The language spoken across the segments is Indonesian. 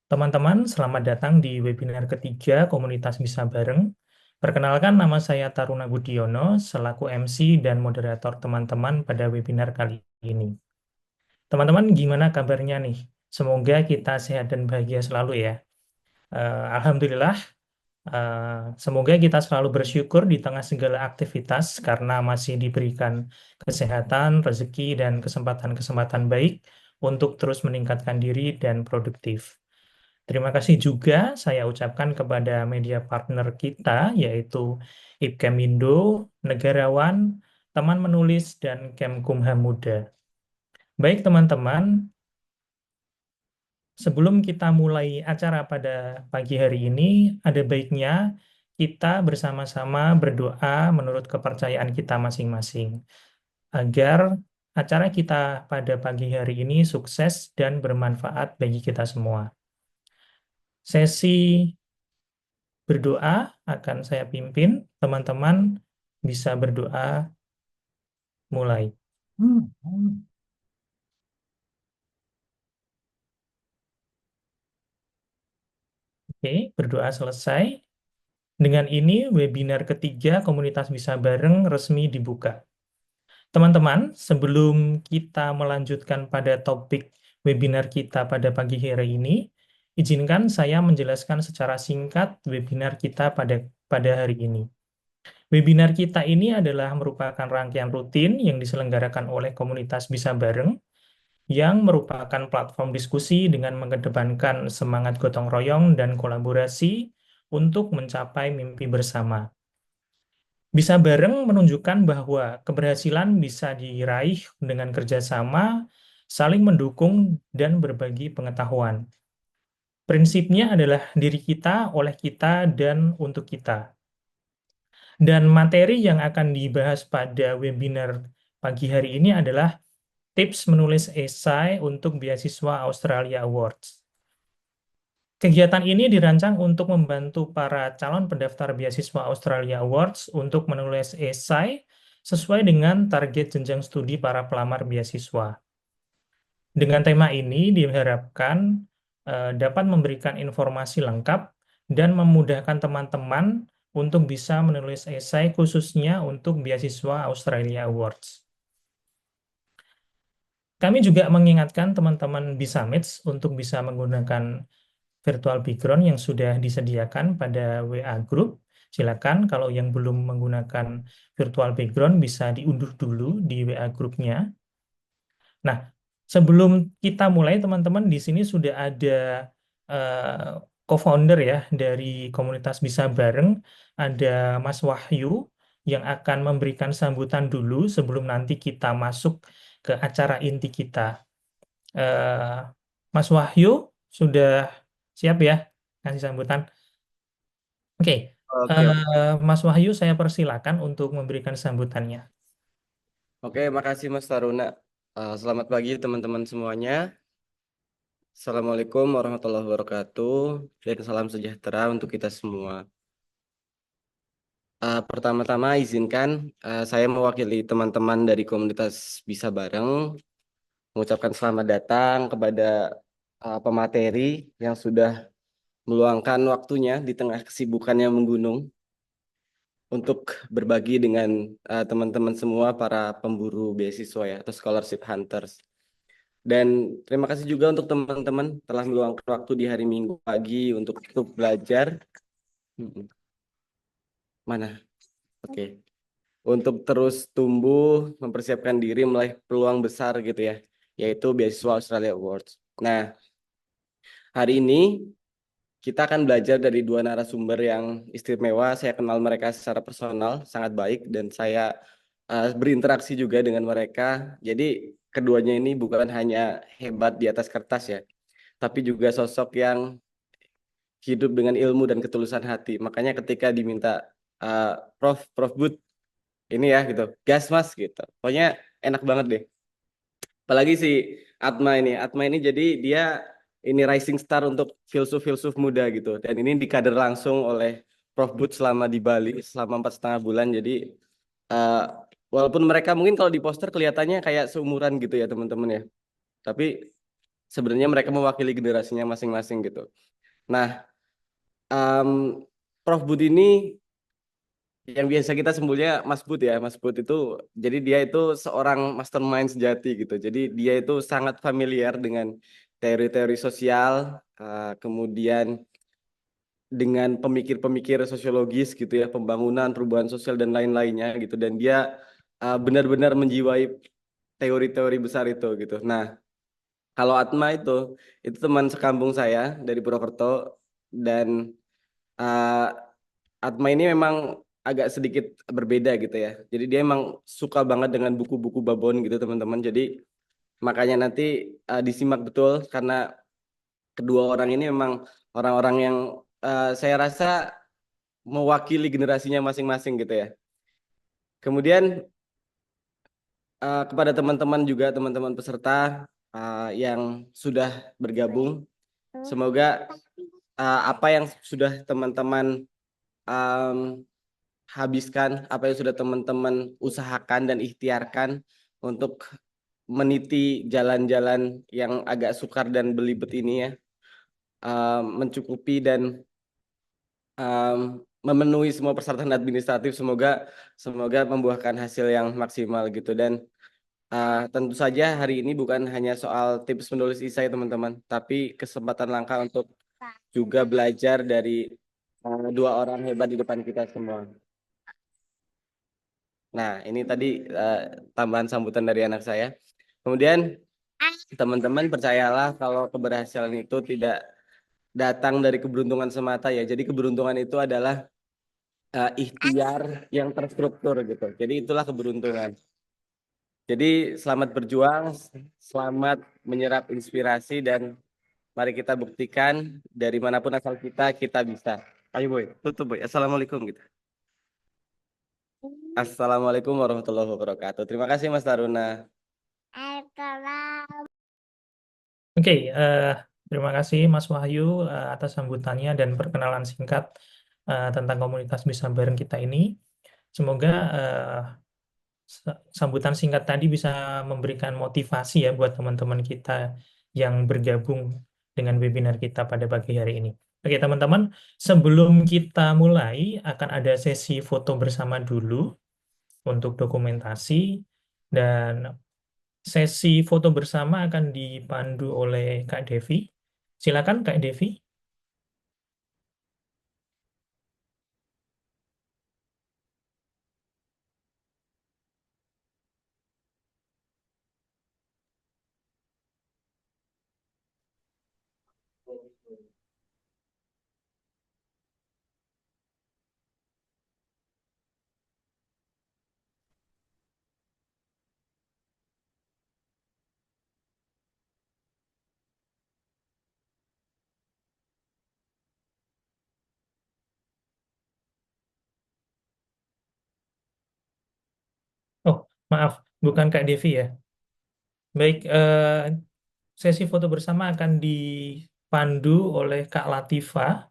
Teman-teman, selamat datang di webinar ketiga Komunitas Bisa Bareng. Perkenalkan, nama saya Taruna Budiono, selaku MC dan moderator teman-teman pada webinar kali ini. Teman-teman, gimana kabarnya nih? Semoga kita sehat dan bahagia selalu ya. Alhamdulillah, semoga kita selalu bersyukur di tengah segala aktivitas karena masih diberikan kesehatan, rezeki, dan kesempatan-kesempatan baik untuk terus meningkatkan diri dan produktif. Terima kasih juga saya ucapkan kepada media partner kita, yaitu IPKEMindo, Negarawan, Teman Menulis, dan Kemkumham Muda. Baik teman-teman, sebelum kita mulai acara pada pagi hari ini, ada baiknya kita bersama-sama berdoa menurut kepercayaan kita masing-masing, agar acara kita pada pagi hari ini sukses dan bermanfaat bagi kita semua. Sesi berdoa akan saya pimpin. Teman-teman bisa berdoa mulai. Oke, berdoa selesai. Dengan ini, webinar ketiga Komunitas Bisa Bareng resmi dibuka. Teman-teman, sebelum kita melanjutkan pada topik webinar kita pada pagi hari ini, izinkan saya menjelaskan secara singkat webinar kita pada hari ini. Webinar kita ini adalah merupakan rangkaian rutin yang diselenggarakan oleh Komunitas Bisa Bareng yang merupakan platform diskusi dengan mengedepankan semangat gotong royong dan kolaborasi untuk mencapai mimpi bersama. Bisa bareng menunjukkan bahwa keberhasilan bisa diraih dengan kerjasama, saling mendukung, dan berbagi pengetahuan. Prinsipnya adalah diri kita, oleh kita, dan untuk kita. Dan materi yang akan dibahas pada webinar pagi hari ini adalah tips menulis esai untuk beasiswa Australia Awards. Kegiatan ini dirancang untuk membantu para calon pendaftar beasiswa Australia Awards untuk menulis esai sesuai dengan target jenjang studi para pelamar beasiswa. Dengan tema ini diharapkan dapat memberikan informasi lengkap dan memudahkan teman-teman untuk bisa menulis esai khususnya untuk beasiswa Australia Awards. Kami juga mengingatkan teman-teman Bisamits untuk bisa menggunakan virtual background yang sudah disediakan pada WA Group. Silakan kalau yang belum menggunakan virtual background bisa diunduh dulu di WA Groupnya. Nah, sebelum kita mulai teman-teman di sini sudah ada eh, co-founder ya dari komunitas Bisa Bareng, ada Mas Wahyu yang akan memberikan sambutan dulu sebelum nanti kita masuk ke acara inti kita. Eh, Mas Wahyu sudah siap ya kasih sambutan? Oke, Oke, oke. Mas Wahyu saya persilakan untuk memberikan sambutannya. Oke, makasih Mas Taruna. Selamat pagi teman-teman semuanya. Assalamualaikum warahmatullahi wabarakatuh dan salam sejahtera untuk kita semua. Pertama-tama izinkan saya mewakili teman-teman dari komunitas Bisa Bareng mengucapkan selamat datang kepada pemateri yang sudah meluangkan waktunya di tengah kesibukan yang menggunung untuk berbagi dengan teman-teman semua para pemburu beasiswa ya atau scholarship hunters. Dan terima kasih juga untuk teman-teman telah meluangkan waktu di hari Minggu pagi untuk belajar. Mm-mm. Mana? Oke. Untuk terus tumbuh, mempersiapkan diri meraih peluang besar gitu ya, yaitu beasiswa Australia Awards. Nah, hari ini kita akan belajar dari dua narasumber yang istimewa. Saya kenal mereka secara personal, sangat baik, dan saya berinteraksi juga dengan mereka. Jadi keduanya ini bukan hanya hebat di atas kertas ya, tapi juga sosok yang hidup dengan ilmu dan ketulusan hati. Makanya ketika diminta Prof Bud ini ya gitu, gas mas gitu. Pokoknya enak banget deh. Apalagi si Atma ini jadi dia ini rising star untuk filsuf-filsuf muda gitu. Dan ini dikader langsung oleh Prof Bud selama di Bali selama 4,5 bulan. Jadi uh, walaupun mereka mungkin kalau di poster kelihatannya kayak seumuran gitu ya teman-teman ya. Tapi sebenarnya mereka mewakili generasinya masing-masing gitu. Nah, em, Prof Bud ini yang biasa kita sebutnya Mas Bud ya. Mas Bud itu jadi dia itu seorang mastermind sejati gitu. Jadi dia itu sangat familiar dengan teori-teori sosial, kemudian dengan pemikir-pemikir sosiologis gitu ya, pembangunan, perubahan sosial dan lain-lainnya gitu. Dan dia benar-benar menjiwai teori-teori besar itu gitu. Nah, kalau Atma itu teman sekampung saya dari Purwokerto dan uh, Atma ini memang agak sedikit berbeda gitu ya. Jadi dia emang suka banget dengan buku-buku babon gitu teman-teman. Jadi makanya nanti disimak betul karena kedua orang ini memang orang-orang yang saya rasa mewakili generasinya masing-masing gitu ya. Kemudian kepada teman-teman juga teman-teman peserta yang sudah bergabung, semoga apa yang sudah teman-teman um, habiskan, apa yang sudah teman-teman usahakan dan ikhtiarkan untuk meniti jalan-jalan yang agak sukar dan belibet ini ya, mencukupi dan memenuhi semua persyaratan administratif. Semoga membuahkan hasil yang maksimal gitu. Dan tentu saja hari ini bukan hanya soal tips menulis esai teman-teman, tapi kesempatan langka untuk juga belajar dari dua orang hebat di depan kita semua. Nah, ini tadi eh, tambahan sambutan dari anak saya. Kemudian teman-teman percayalah kalau keberhasilan itu tidak datang dari keberuntungan semata ya. Jadi keberuntungan itu adalah ikhtiar yang terstruktur gitu. Jadi itulah keberuntungan. Jadi selamat berjuang, selamat menyerap inspirasi dan mari kita buktikan dari manapun asal kita bisa. Ayo boy, tutup boy. Assalamualaikum gitu. Assalamualaikum warahmatullahi wabarakatuh. Terima kasih Mas Taruna. Oke, terima kasih Mas Wahyu atas sambutannya dan perkenalan singkat tentang komunitas Bisa Bareng kita ini. Semoga sambutan singkat tadi bisa memberikan motivasi ya buat teman-teman kita yang bergabung dengan webinar kita pada pagi hari ini. Oke, teman-teman, sebelum kita mulai akan ada sesi foto bersama dulu untuk dokumentasi dan sesi foto bersama akan dipandu oleh Kak Devi. Silakan Kak Devi. Oh, maaf, bukan Kak Devi ya. Baik, sesi foto bersama akan dipandu oleh Kak Latifa.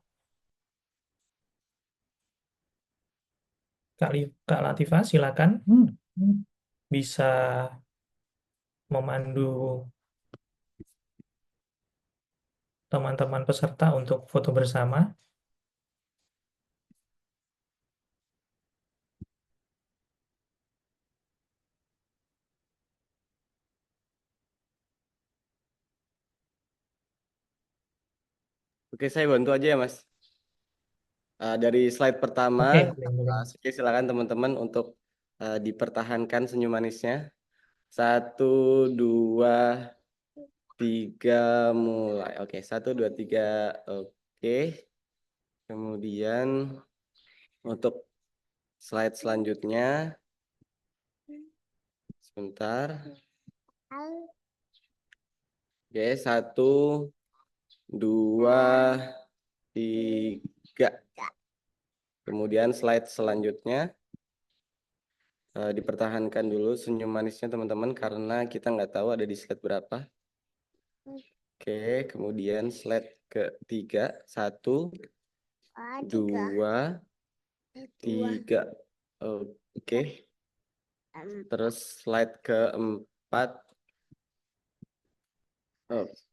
Kak Latifa, silakan. Bisa memandu teman-teman peserta untuk foto bersama. Oke, saya bantu aja ya Mas. Dari slide pertama, Oke, boleh, boleh. oke, silakan teman-teman untuk dipertahankan senyum manisnya. Satu, dua, tiga, mulai. Oke, satu, dua, tiga, oke. Kemudian untuk slide selanjutnya, sebentar. Oke, satu, dua, tiga. Kemudian slide selanjutnya dipertahankan dulu senyum manisnya teman-teman karena kita nggak tahu ada di slide berapa. Oke, kemudian slide ketiga, satu, dua, tiga. Oke, terus slide keempat.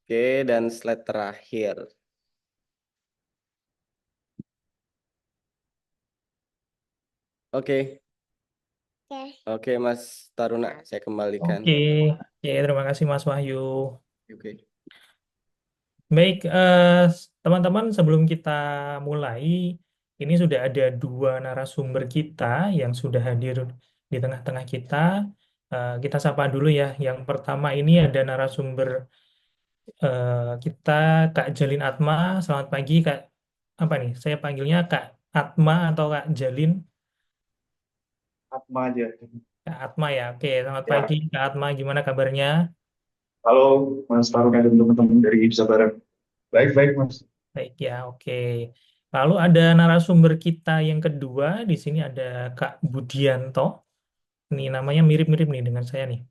Oke, dan slide terakhir. Oke, oke Mas Taruna, saya kembalikan. Oke, oke, terima kasih Mas Wahyu. Oke. Baik, teman-teman, sebelum kita mulai, ini sudah ada dua narasumber kita yang sudah hadir di tengah-tengah kita. Kita sapa dulu ya. Yang pertama ini ada narasumber kita, Kak Jalin Atma. Selamat pagi, Kak. Apa nih? Saya panggilnya Kak Atma atau Kak Jalin? Atma aja. Kak Atma ya. Oke, selamat Ya, pagi, Kak Atma. Gimana kabarnya? halo Mas Taruna dan teman-teman dari Bisa Bareng. Baik-baik Mas. Baik ya, oke. Lalu ada narasumber kita yang kedua. Di sini ada Kak Budianto. Ini namanya mirip-mirip nih dengan saya nih.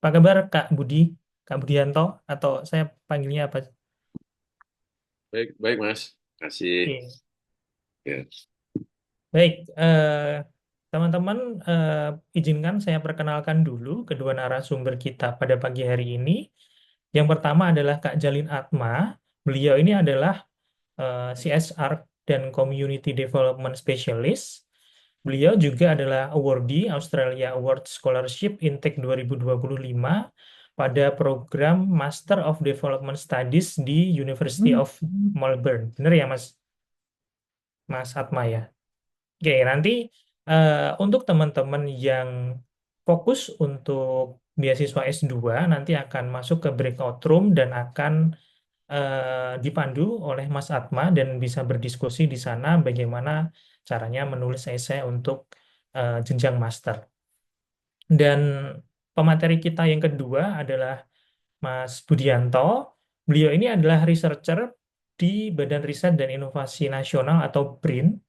Apa kabar Kak Budi? Kak Budianto? Atau saya panggilnya apa? Baik, baik Mas. Kasih. Oke. Ya. Baik, teman-teman, izinkan saya perkenalkan dulu kedua narasumber kita pada pagi hari ini. Yang pertama adalah Kak Jalin Atma. Beliau ini adalah CSR dan Community Development Specialist. Beliau juga adalah awardee Australia Award Scholarship Intake 2025 pada program Master of Development Studies di University of Melbourne. Benar ya, Mas Atma ya? Oke, nanti untuk teman-teman yang fokus untuk beasiswa S2 nanti akan masuk ke breakout room dan akan dipandu oleh Mas Atma dan bisa berdiskusi di sana bagaimana caranya menulis esai untuk jenjang master. Dan pemateri kita yang kedua adalah Mas Budianto. Beliau ini adalah researcher di Badan Riset dan Inovasi Nasional atau BRIN.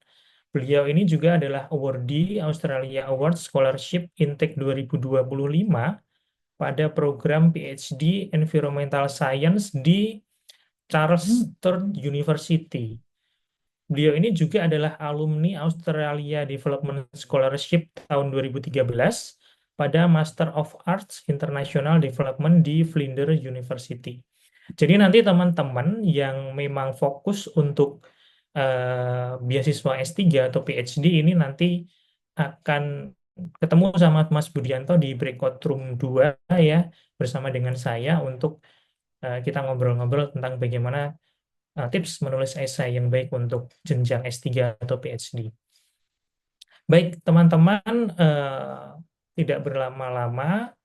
Beliau ini juga adalah awardee Australia Award Scholarship Intake 2025 pada program PhD Environmental Science di Chartered University. Beliau ini juga adalah alumni Australia Development Scholarship tahun 2013 pada Master of Arts International Development di Flinders University. Jadi nanti teman-teman yang memang fokus untuk beasiswa S3 atau PhD ini nanti akan ketemu sama Mas Budianto di breakout room 2 ya, bersama dengan saya untuk kita ngobrol-ngobrol tentang bagaimana tips menulis esai yang baik untuk jenjang S3 atau PhD. Baik, teman-teman, tidak berlama-lama,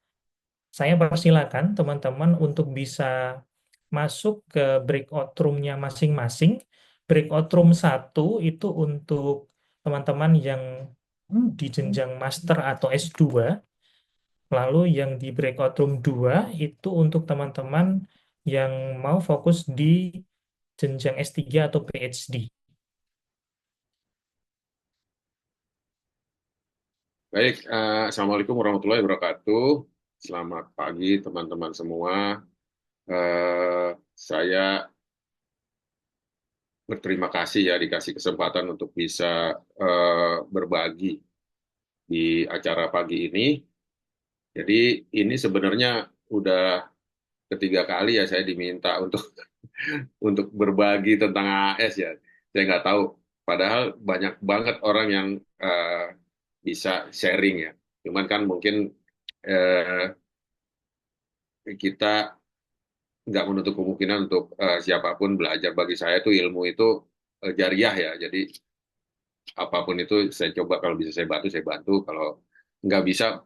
saya persilakan teman-teman untuk bisa masuk ke breakout room-nya masing-masing. Breakout room 1 itu untuk teman-teman yang di jenjang master atau S2. Lalu yang di breakout room 2 itu untuk teman-teman yang mau fokus di jenjang S3 atau PhD. Baik, Assalamualaikum warahmatullahi wabarakatuh. Selamat pagi teman-teman semua. Saya berterima kasih ya dikasih kesempatan untuk bisa berbagi di acara pagi ini. Jadi ini sebenarnya udah ketiga kali ya saya diminta untuk untuk berbagi tentang AS ya. Saya nggak tahu. Padahal banyak banget orang yang bisa sharing ya. Cuman kan mungkin eh, kita nggak menutup kemungkinan untuk siapapun belajar. Bagi saya itu ilmu itu jariah ya. Jadi apapun itu saya coba, kalau bisa saya bantu. Kalau nggak bisa,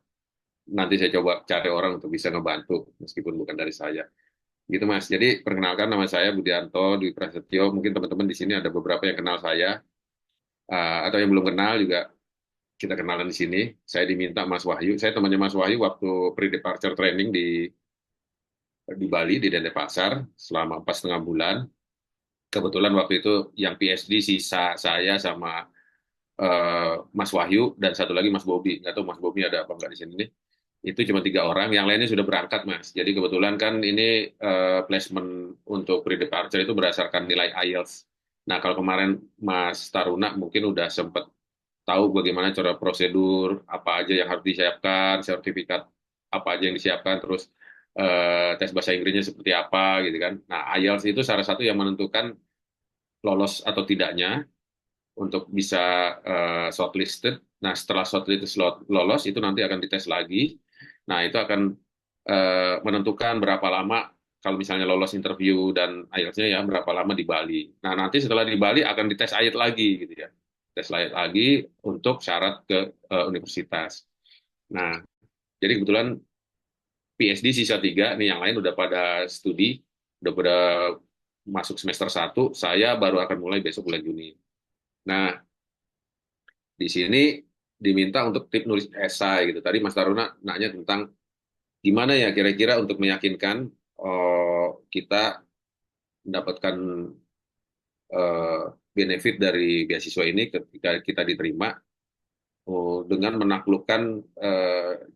nanti saya coba cari orang untuk bisa ngebantu meskipun bukan dari saya. Gitu Mas. Jadi perkenalkan, nama saya Budianto Dwi Prasetyo. Mungkin teman-teman di sini ada beberapa yang kenal saya, atau yang belum kenal juga kita kenalan di sini. Saya diminta Mas Wahyu. Saya temannya Mas Wahyu waktu pre-departure training di Bali, di Denpasar, selama 4,5 bulan. Kebetulan waktu itu yang PhD sisa saya sama Mas Wahyu dan satu lagi Mas Bobi. Nggak tahu Mas Bobi ada apa nggak di sini nih. Itu cuma 3 orang, yang lainnya sudah berangkat Mas. Jadi kebetulan kan ini placement untuk pre-departure itu berdasarkan nilai IELTS. Nah kalau kemarin Mas Taruna mungkin udah sempat tahu bagaimana cara prosedur, apa aja yang harus disiapkan, sertifikat apa aja yang disiapkan, terus tes bahasa Inggrisnya seperti apa gitu kan. Nah, IELTS itu salah satu yang menentukan lolos atau tidaknya untuk bisa shortlisted. Nah, setelah shortlisted lolos itu nanti akan dites lagi. Nah, itu akan menentukan berapa lama kalau misalnya lolos interview dan IELTS-nya ya berapa lama di Bali. Nah, nanti setelah di Bali akan dites IELTS lagi gitu ya. Tes IELTS lagi untuk syarat ke universitas. Nah, jadi kebetulan PhD sisa 3, nih yang lain udah pada studi, udah pada masuk semester 1, saya baru akan mulai besok bulan Juni. Nah, di sini diminta untuk tip nulis esai gitu. Tadi Mas Taruna nanya tentang gimana ya kira-kira untuk meyakinkan kita mendapatkan eh, benefit dari beasiswa ini ketika kita diterima dengan menaklukkan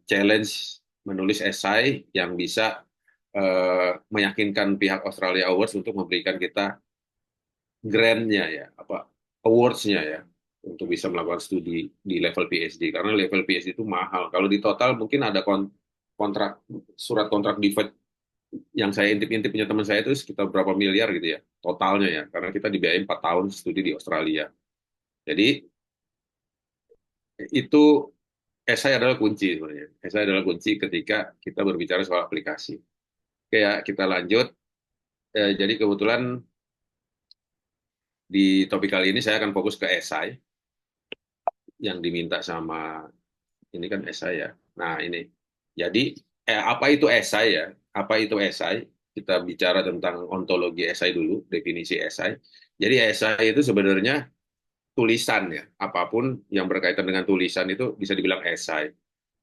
challenge menulis esai yang bisa meyakinkan pihak Australia Awards untuk memberikan kita grant-nya ya, apa awards-nya ya, untuk bisa melakukan studi di level PhD. Karena level PhD itu mahal. Kalau di total mungkin ada kontrak surat kontrak divide yang saya intip-intip punya teman saya itu sekitar berapa miliar gitu ya totalnya ya, karena kita dibiayain 4 tahun studi di Australia. Jadi itu esai adalah kunci sebenarnya. Esai adalah kunci ketika kita berbicara soal aplikasi. Oke ya, kita lanjut. Jadi kebetulan di topik kali ini saya akan fokus ke esai yang diminta sama ini kan esai ya. Nah ini, jadi apa itu esai ya? Apa itu esai? Kita bicara tentang ontologi esai dulu, definisi esai. Jadi esai itu sebenarnya tulisan ya, apapun yang berkaitan dengan tulisan itu bisa dibilang esai.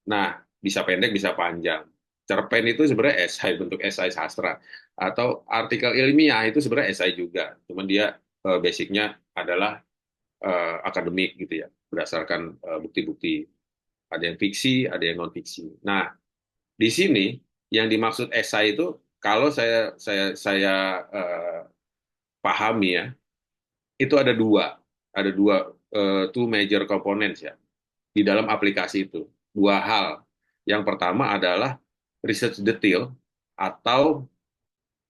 Nah, bisa pendek, bisa panjang. Cerpen itu sebenarnya esai, bentuk esai sastra. Atau artikel ilmiah itu sebenarnya esai juga. Cuman dia basicnya adalah akademik gitu ya, berdasarkan bukti-bukti. Ada yang fiksi, ada yang non-fiksi. Nah, di sini yang dimaksud esai itu, kalau saya pahami ya, itu ada dua two major components ya di dalam aplikasi itu. Dua hal. Yang pertama adalah research detail atau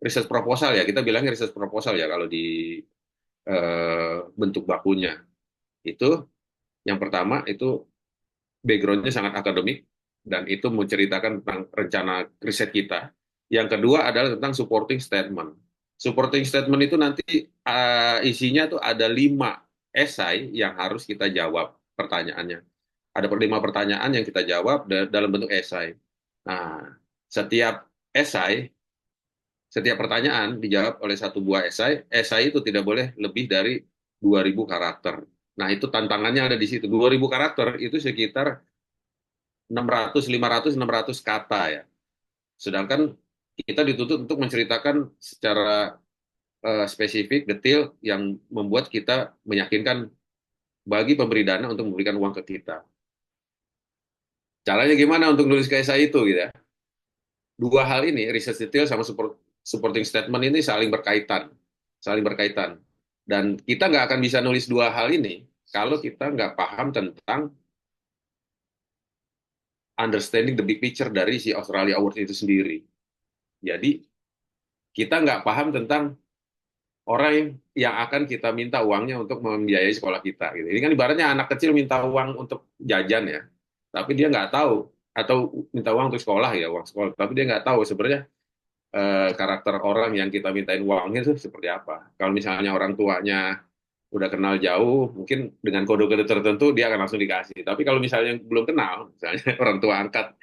research proposal ya. Kita bilangnya research proposal ya kalau di bentuk bakunya. Itu yang pertama itu background-nya sangat akademik dan itu menceritakan tentang rencana riset kita. Yang kedua adalah tentang supporting statement. Supporting statement itu nanti isinya tuh ada 5 esai yang harus kita jawab pertanyaannya. Ada 5 pertanyaan yang kita jawab dalam bentuk esai. Nah, setiap esai, setiap pertanyaan dijawab oleh satu buah esai. Esai itu tidak boleh lebih dari 2.000 karakter. Nah, itu tantangannya ada di situ. 2.000 karakter itu sekitar 600, 500, 600 kata ya. Sedangkan kita dituntut untuk menceritakan secara spesifik, detail, yang membuat kita meyakinkan bagi pemberi dana untuk memberikan uang ke kita. Caranya gimana untuk nulis esai itu gitu ya? Dua hal ini, research detail sama supporting statement ini saling berkaitan. Saling berkaitan. Dan kita nggak akan bisa nulis dua hal ini kalau kita nggak paham tentang understanding the big picture dari si Australia Awards itu sendiri. Jadi, kita nggak paham tentang orang yang akan kita minta uangnya untuk membiayai sekolah kita. Gitu. Ini kan ibaratnya anak kecil minta uang untuk jajan ya, tapi dia nggak tahu, atau minta uang untuk sekolah ya, uang sekolah, tapi dia nggak tahu sebenarnya karakter orang yang kita mintain uangnya itu seperti apa. Kalau misalnya orang tuanya udah kenal jauh, mungkin dengan kode-kode tertentu dia akan langsung dikasih. Tapi kalau misalnya belum kenal, misalnya orang tua angkat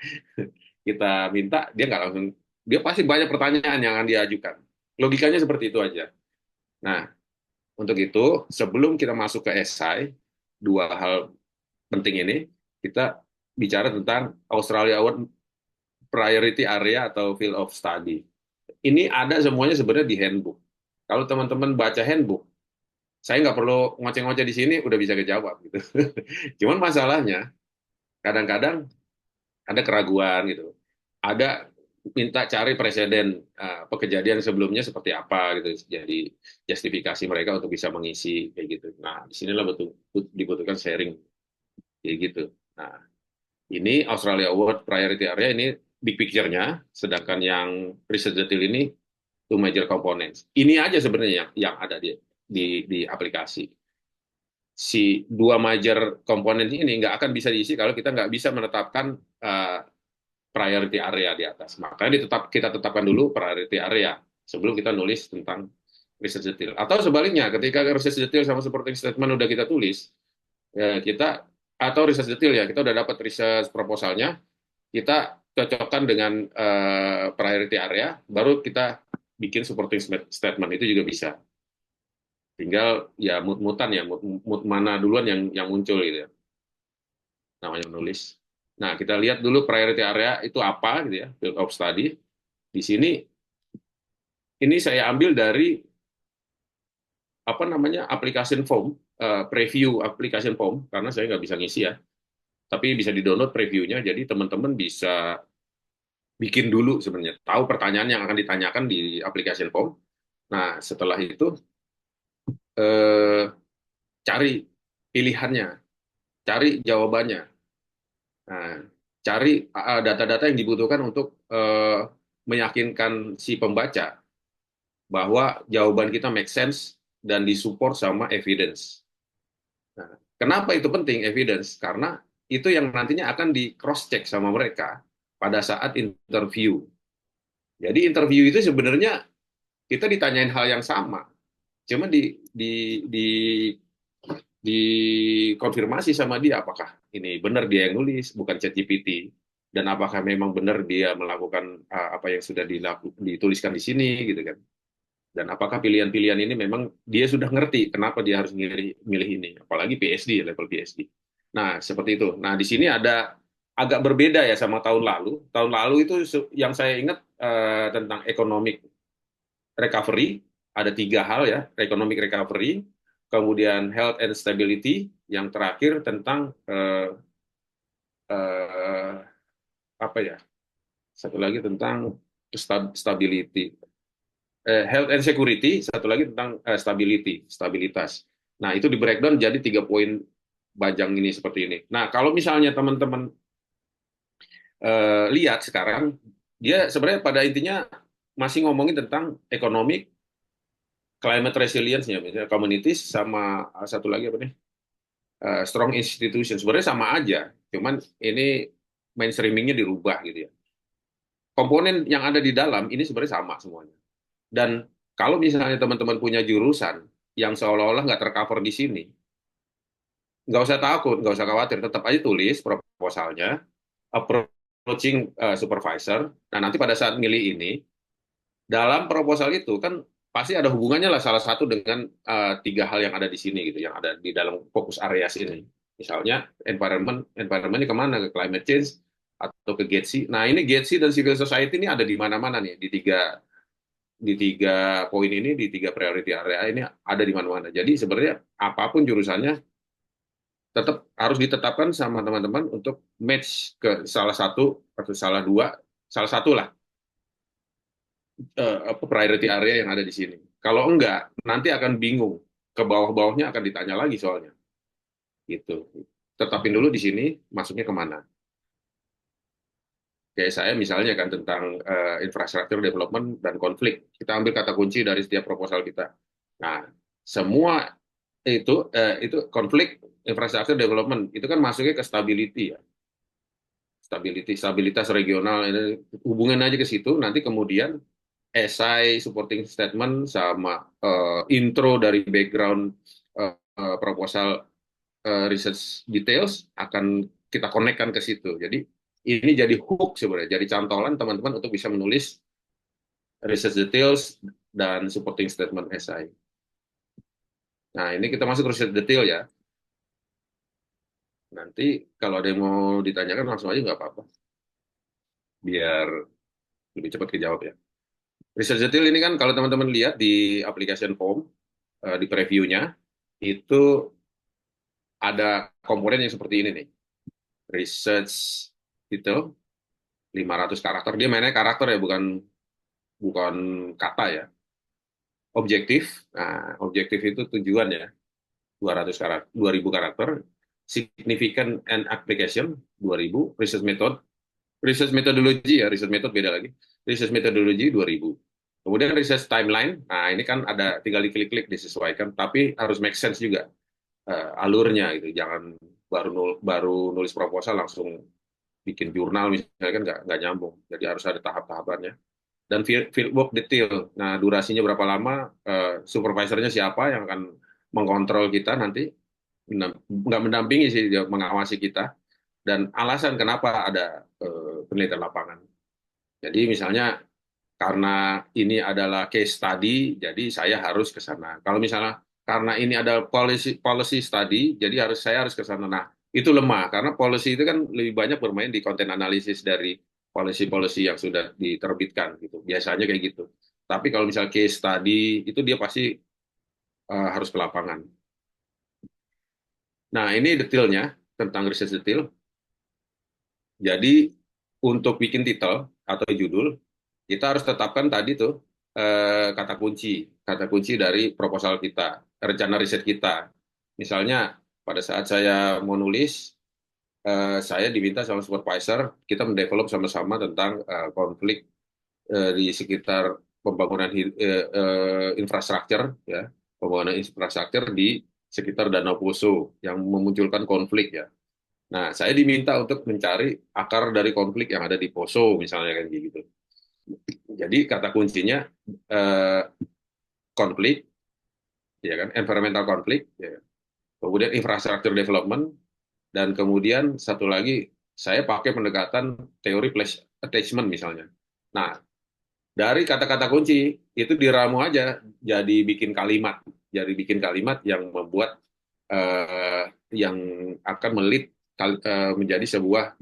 kita minta, dia nggak langsung, dia pasti banyak pertanyaan yang akan diajukan. Logikanya seperti itu aja. Nah, untuk itu, sebelum kita masuk ke esai, dua hal penting ini, kita bicara tentang Australia Award Priority Area atau Field of Study. Ini ada semuanya sebenarnya di handbook. Kalau teman-teman baca handbook, saya nggak perlu ngoceh-ngoceh di sini, udah bisa kejawab. Gitu. Cuman masalahnya, kadang-kadang ada keraguan gitu. Ada minta cari presiden kejadian sebelumnya seperti apa gitu, jadi justifikasi mereka untuk bisa mengisi kayak gitu. Nah, disinilah betul dibutuhkan sharing kayak gitu. Nah, ini Australia Award Priority Area ini big picture-nya, sedangkan yang research detail ini two major components. Ini aja sebenarnya yang ada di aplikasi. Si dua major komponen ini nggak akan bisa diisi kalau kita nggak bisa menetapkan priority area di atas. Makanya kita tetapkan dulu priority area sebelum kita nulis tentang research detail. Atau sebaliknya, ketika research detail sama supporting statement udah kita tulis, kita atau research detail ya, kita udah dapat research proposalnya, kita cocokkan dengan priority area, baru kita bikin supporting statement, itu juga bisa. Tinggal ya mood-moodan ya, mood mana duluan yang muncul gitu ya, namanya menulis. Nah, kita lihat dulu priority area itu apa gitu ya, field of study. Di sini ini saya ambil dari apa namanya application form, preview application form, karena saya nggak bisa ngisi ya, tapi bisa di-download previewnya, jadi teman-teman bisa bikin dulu sebenarnya, tahu pertanyaan yang akan ditanyakan di application form. Nah, setelah itu eh, cari pilihannya, cari jawabannya. Nah, cari data-data yang dibutuhkan untuk meyakinkan si pembaca bahwa jawaban kita make sense dan disupport sama evidence. Nah, kenapa itu penting evidence? Karena itu yang nantinya akan di cross check sama mereka pada saat interview. Jadi interview itu sebenarnya kita ditanyain hal yang sama, cuma dikonfirmasi sama dia apakah ini benar dia yang nulis, bukan ChatGPT, dan apakah memang benar dia melakukan apa yang sudah dituliskan di sini, gitu kan. Dan apakah pilihan-pilihan ini memang dia sudah ngerti kenapa dia harus milih ini, apalagi PhD, level PhD. Nah, seperti itu. Nah, di sini ada agak berbeda ya sama tahun lalu. Tahun lalu itu yang saya ingat tentang economic recovery, ada 3 hal ya, economic recovery, kemudian health and stability, yang terakhir tentang apa ya, satu lagi tentang stability, health and security, satu lagi tentang stabilitas. Nah, itu di breakdown jadi 3 poin bajang ini seperti ini. Nah, kalau misalnya teman-teman lihat sekarang, dia sebenarnya pada intinya masih ngomongin tentang economic, climate resilience ya, misalnya communities, sama satu lagi apa nih, strong institution. Sebenarnya sama aja, cuman ini mainstreamingnya dirubah gitu ya. Komponen yang ada di dalam ini sebenarnya sama semuanya. Dan kalau misalnya teman-teman punya jurusan yang seolah-olah nggak tercover di sini, nggak usah takut, nggak usah khawatir, tetap aja tulis proposalnya, approaching supervisor. Nah, nanti pada saat milih ini, dalam proposal itu kan pasti ada hubungannya lah salah satu dengan 3 hal yang ada di sini gitu, yang ada di dalam fokus areas ini. Misalnya environment ini kemana, ke climate change atau ke GETSI. Nah, ini GETSI dan civil society ini ada di mana-mana nih, di tiga poin ini, di 3 priority area ini ada di mana-mana. Jadi sebenarnya apapun jurusannya tetap harus ditetapkan sama teman-teman untuk match ke salah satu atau salah satu lah priority area yang ada di sini. Kalau enggak, nanti akan bingung. Ke bawah-bawahnya akan ditanya lagi soalnya. Gitu. Tetapin dulu di sini, masuknya kemana. Kayak saya misalnya kan tentang infrastructure development dan konflik. Kita ambil kata kunci dari setiap proposal kita. Nah, semua itu konflik, infrastructure development, itu kan masuknya ke stability ya. Stabilitas regional, ini hubungan aja ke situ, nanti kemudian essay, supporting statement, sama intro dari background proposal research details akan kita konekkan ke situ. Jadi ini jadi hook sebenarnya, jadi cantolan teman-teman untuk bisa menulis research details dan supporting statement essay. Nah, ini kita masuk research detail ya. Nanti kalau ada yang mau ditanyakan langsung aja nggak apa-apa. Biar lebih cepat kejawab ya. Research detail ini kan kalau teman-teman lihat di application form, di previewnya, itu ada komponen yang seperti ini nih. Research detail, 500 karakter. Dia mainnya karakter ya, bukan kata ya. Objektif, nah objektif itu tujuan ya, 2000 karakter. Significant and application, 2000. Research method, research methodology ya, research method beda lagi. Research methodology 2000. Kemudian research timeline, nah ini kan ada tinggal diklik-klik disesuaikan, tapi harus make sense juga alurnya gitu. Jangan baru nulis proposal langsung bikin jurnal misalnya kan nggak nyambung. Jadi harus ada tahap-tahapannya. Dan field work detail. Nah, durasinya berapa lama, supervisornya siapa yang akan mengkontrol kita nanti, nggak mendampingi sih, dia mengawasi kita, dan alasan kenapa ada penelitian lapangan. Jadi misalnya karena ini adalah case study, jadi saya harus ke sana. Kalau misalnya karena ini ada policy study, jadi saya harus ke sana. Nah, itu lemah karena policy itu kan lebih banyak bermain di konten analisis dari policy-policy yang sudah diterbitkan gitu. Biasanya kayak gitu. Tapi kalau misalnya case study itu dia pasti harus ke lapangan. Nah, ini detailnya tentang research detail. Jadi untuk bikin titel atau judul, kita harus tetapkan tadi tuh kata kunci dari proposal kita, rencana riset kita. Misalnya pada saat saya mau nulis, saya diminta sama supervisor, kita mendevelop sama-sama tentang konflik di sekitar pembangunan infrastruktur, ya, pembangunan infrastruktur di sekitar Danau Poso yang memunculkan konflik ya. Nah, saya diminta untuk mencari akar dari konflik yang ada di Poso, misalnya kayak gitu. Jadi kata kuncinya eh, konflik, ya kan, environmental konflik, ya. Kemudian infrastructure development, dan kemudian satu lagi saya pakai pendekatan teori place attachment misalnya. Nah, dari kata-kata kunci itu diramu aja jadi bikin kalimat yang membuat yang akan menjadi sebuah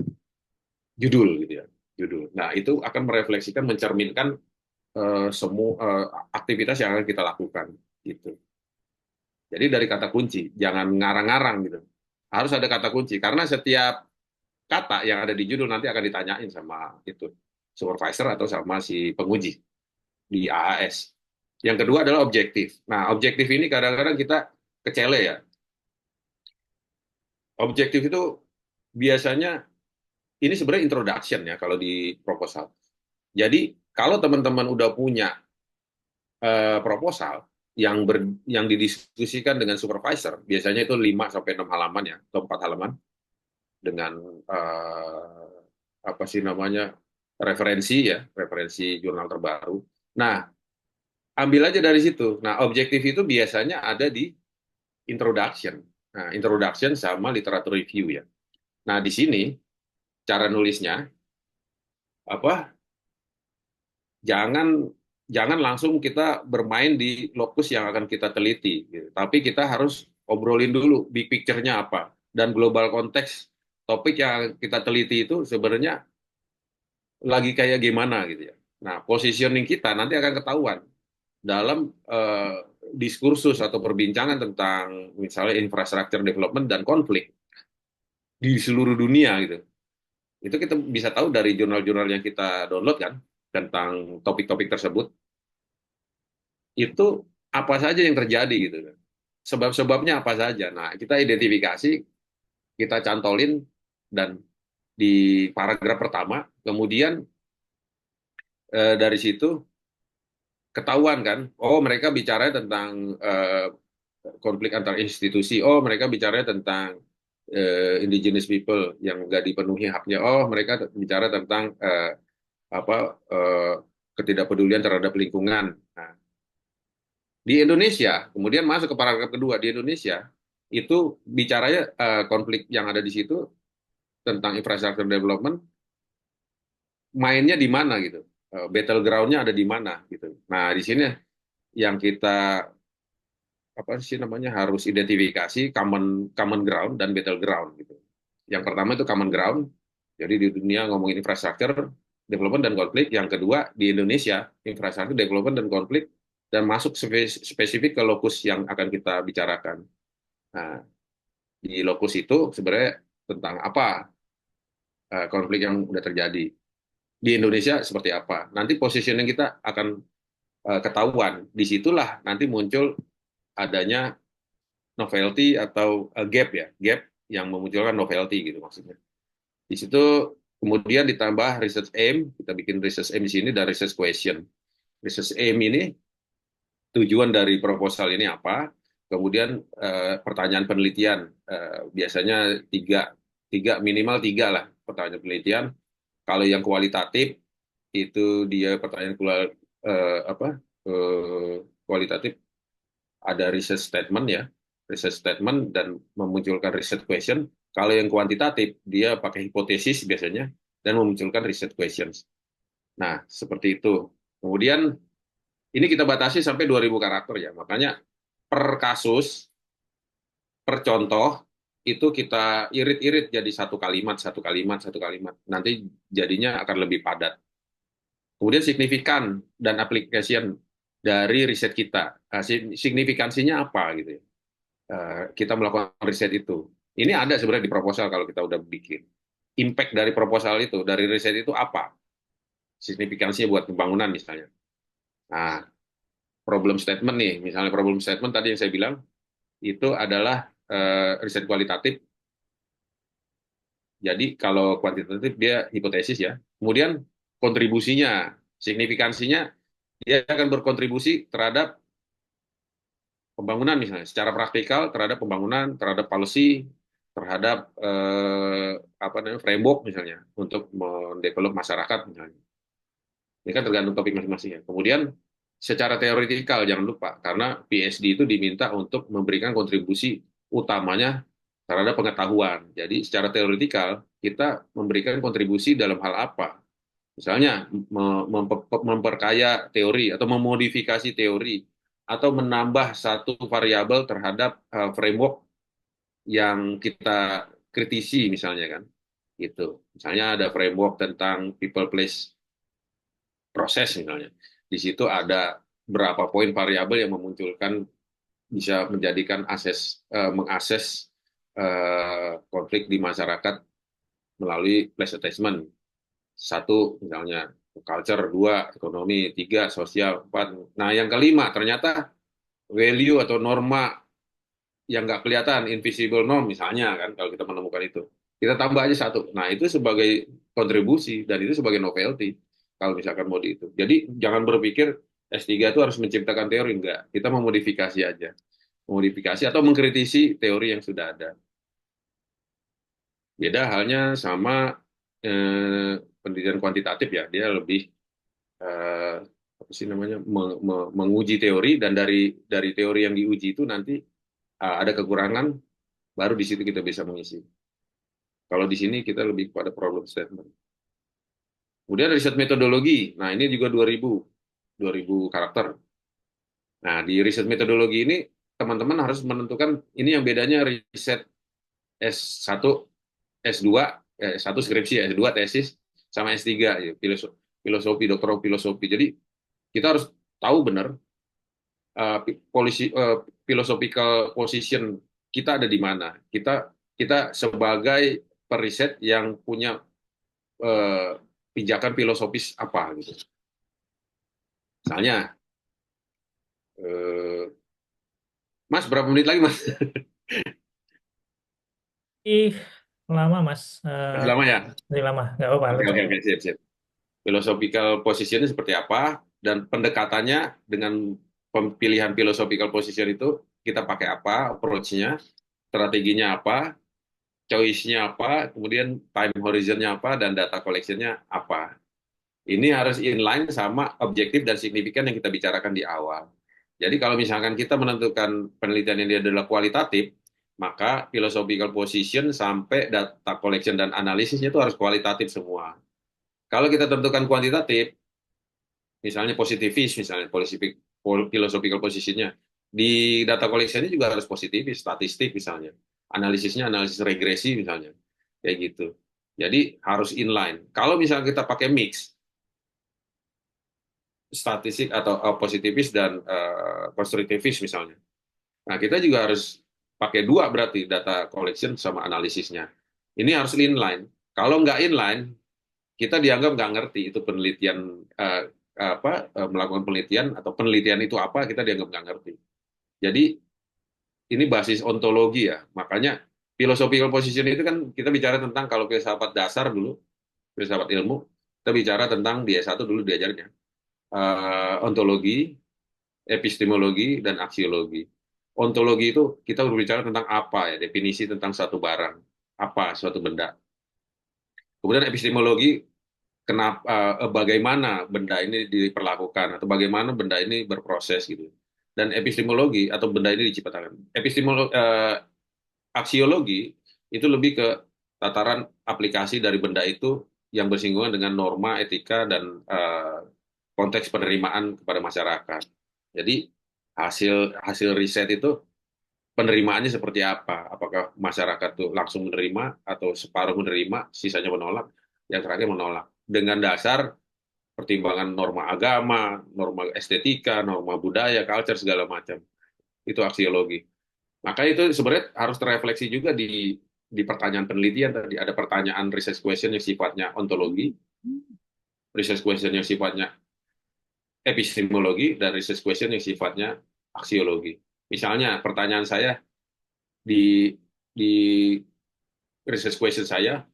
judul gitu ya, judul. Nah, itu akan merefleksikan, mencerminkan semua aktivitas yang akan kita lakukan gitu. Jadi dari kata kunci, jangan ngarang-ngarang gitu. Harus ada kata kunci karena setiap kata yang ada di judul nanti akan ditanyain sama itu supervisor atau sama si penguji di AAS. Yang kedua adalah objektif. Nah, objektif ini kadang-kadang kita kecele ya. Objektif itu biasanya ini sebenarnya introduction ya kalau di proposal. Jadi kalau teman-teman udah punya proposal yang didiskusikan dengan supervisor, biasanya itu 5 sampai 6 halaman ya, atau 4 halaman dengan apa sih namanya? Referensi jurnal terbaru. Nah, ambil aja dari situ. Nah, objektif itu biasanya ada di introduction. Nah, introduction sama literatur review ya. Nah, di sini cara nulisnya apa? Jangan jangan langsung kita bermain di lokus yang akan kita teliti, gitu. Tapi kita harus obrolin dulu big picture-nya apa dan global konteks topik yang kita teliti itu sebenarnya lagi kayak gimana gitu ya. Nah, positioning kita nanti akan ketahuan dalam diskursus atau perbincangan tentang misalnya infrastructure development dan konflik di seluruh dunia gitu. Itu kita bisa tahu dari jurnal-jurnal yang kita download kan tentang topik-topik tersebut. Itu apa saja yang terjadi gitu kan. Sebab-sebabnya apa saja. Nah, kita identifikasi, kita cantolin dan di paragraf pertama, kemudian dari situ ketahuan kan, oh mereka bicara tentang konflik antar institusi, oh mereka bicara tentang indigenous people yang nggak dipenuhi haknya, oh mereka bicara tentang apa ketidakpedulian terhadap lingkungan. Nah, di Indonesia, kemudian masuk ke paragraf kedua, di Indonesia itu bicaranya konflik yang ada di situ tentang infrastructure development, mainnya di mana gitu, battleground-nya ada di mana gitu. Nah, di sini yang kita apa sih namanya harus identifikasi common ground dan battleground gitu. Yang pertama itu common ground, jadi di dunia ngomongin infrastructure development dan konflik. Yang kedua di Indonesia infrastructure development dan konflik, dan masuk spesifik ke lokus yang akan kita bicarakan. Nah, di lokus itu sebenarnya tentang apa konflik yang sudah terjadi di Indonesia seperti apa. Nanti positioning kita akan ketahuan. Disitulah nanti muncul adanya novelty atau gap ya, gap yang memunculkan novelty gitu maksudnya. Di situ kemudian ditambah research aim, kita bikin research aim di sini dan research question. Research aim ini tujuan dari proposal ini apa, kemudian pertanyaan penelitian, biasanya minimal tiga lah pertanyaan penelitian. Kalau yang kualitatif itu dia pertanyaan kualitatif, ada research statement ya, research statement dan memunculkan research question. Kalau yang kuantitatif dia pakai hipotesis biasanya dan memunculkan research questions. Nah, seperti itu. Kemudian ini kita batasi sampai 2.000 karakter ya. Makanya per kasus, per contoh itu kita irit-irit jadi satu kalimat, satu kalimat, satu kalimat. Nanti jadinya akan lebih padat. Kemudian signifikan dan application dari riset kita. Nah, signifikansinya apa gitu ya? Kita melakukan riset itu. Ini ada sebenarnya di proposal kalau kita udah bikin. Impact dari proposal itu, dari riset itu apa? Signifikansinya buat pembangunan misalnya. Nah, problem statement nih, misalnya problem statement tadi yang saya bilang, itu adalah riset kualitatif. Jadi kalau kuantitatif dia hipotesis ya. Kemudian kontribusinya, signifikansinya, dia akan berkontribusi terhadap pembangunan misalnya, secara praktikal terhadap pembangunan, terhadap policy, terhadap framework misalnya untuk mendevelop masyarakat misalnya. Ini kan tergantung topik masing-masing ya. Kemudian secara teoretikal jangan lupa karena PhD itu diminta untuk memberikan kontribusi utamanya terhadap pengetahuan. Jadi secara teoretikal kita memberikan kontribusi dalam hal apa? Misalnya memperkaya teori atau memodifikasi teori atau menambah satu variabel terhadap framework yang kita kritisi misalnya kan. Gitu. Misalnya ada framework tentang people place proses misalnya. Di situ ada berapa poin variabel yang memunculkan bisa menjadikan mengakses konflik di masyarakat melalui place assessment. Satu misalnya culture, dua ekonomi, tiga sosial, empat. Nah yang kelima ternyata value atau norma yang nggak kelihatan, invisible norm misalnya kan kalau kita menemukan itu. Kita tambah aja satu. Nah itu sebagai kontribusi dan itu sebagai novelty kalau misalkan mau di itu. Jadi jangan berpikir S3 itu harus menciptakan teori, enggak. Kita memodifikasi aja. Memodifikasi atau mengkritisi teori yang sudah ada. Beda halnya sama penelitian kuantitatif ya, dia lebih apa sih namanya menguji teori dan dari teori yang diuji itu nanti ada kekurangan, baru di situ kita bisa mengisi. Kalau di sini kita lebih pada problem statement. Kemudian riset metodologi, nah ini juga 2000 karakter. Nah di riset metodologi ini teman-teman harus menentukan ini yang bedanya riset S1, S2, S1 skripsi, S2 tesis, sama S3, ya, filosofi, doktoral filosofi. Jadi kita harus tahu benar philosophical position kita ada di mana. Kita sebagai periset yang punya pijakan filosofis apa gitu. Misalnya, Mas berapa menit lagi Mas? Lama Mas, Masih lama ya? masih lama, nggak apa-apa. Oke, siap. Philosophical position seperti apa dan pendekatannya dengan pemilihan philosophical position itu kita pakai apa, approach-nya, strateginya apa, choice-nya apa, kemudian time horizon-nya apa, dan data collection-nya apa. Ini harus inline sama objektif dan signifikan yang kita bicarakan di awal. Jadi kalau misalkan kita menentukan penelitian yang dia adalah kualitatif, maka philosophical position sampai data collection dan analisisnya itu harus kualitatif semua. Kalau kita tentukan kuantitatif, misalnya positivis, misalnya philosophical position-nya, di data collection-nya juga harus positivis, statistik misalnya. Analisisnya analisis regresi misalnya. Kayak gitu. Jadi harus inline. Kalau misalnya kita pakai mix, statistik atau positivis dan konstruktivis misalnya. Nah, kita juga harus pakai dua berarti data collection sama analisisnya. Ini harus inline. Kalau nggak inline, kita dianggap nggak ngerti itu penelitian melakukan penelitian atau penelitian itu apa, kita dianggap nggak ngerti. Jadi ini basis ontologi ya, makanya philosophical position itu kan kita bicara tentang kalau filsafat dasar dulu filsafat ilmu, kita bicara tentang di S1 dulu diajarnya ontologi, epistemologi, dan aksiologi. Ontologi itu kita berbicara tentang apa ya, definisi tentang suatu barang, apa suatu benda. Kemudian epistemologi, kenapa, bagaimana benda ini diperlakukan atau bagaimana benda ini berproses gitu. Dan epistemologi atau benda ini diciptakan. Aksiologi itu lebih ke tataran aplikasi dari benda itu yang bersinggungan dengan norma, etika, dan konteks penerimaan kepada masyarakat. Jadi hasil hasil riset itu penerimaannya seperti apa? Apakah masyarakat tuh langsung menerima atau separuh menerima, sisanya menolak, yang terakhir menolak. Dengan dasar pertimbangan norma agama, norma estetika, norma budaya, culture segala macam. Itu aksiologi. Maka itu sebenarnya harus terefleksi juga di pertanyaan penelitian tadi. Ada pertanyaan research question yang sifatnya ontologi, research question yang sifatnya epistemologi, dan research question yang sifatnya aksiologi. Misalnya pertanyaan saya di research question saya,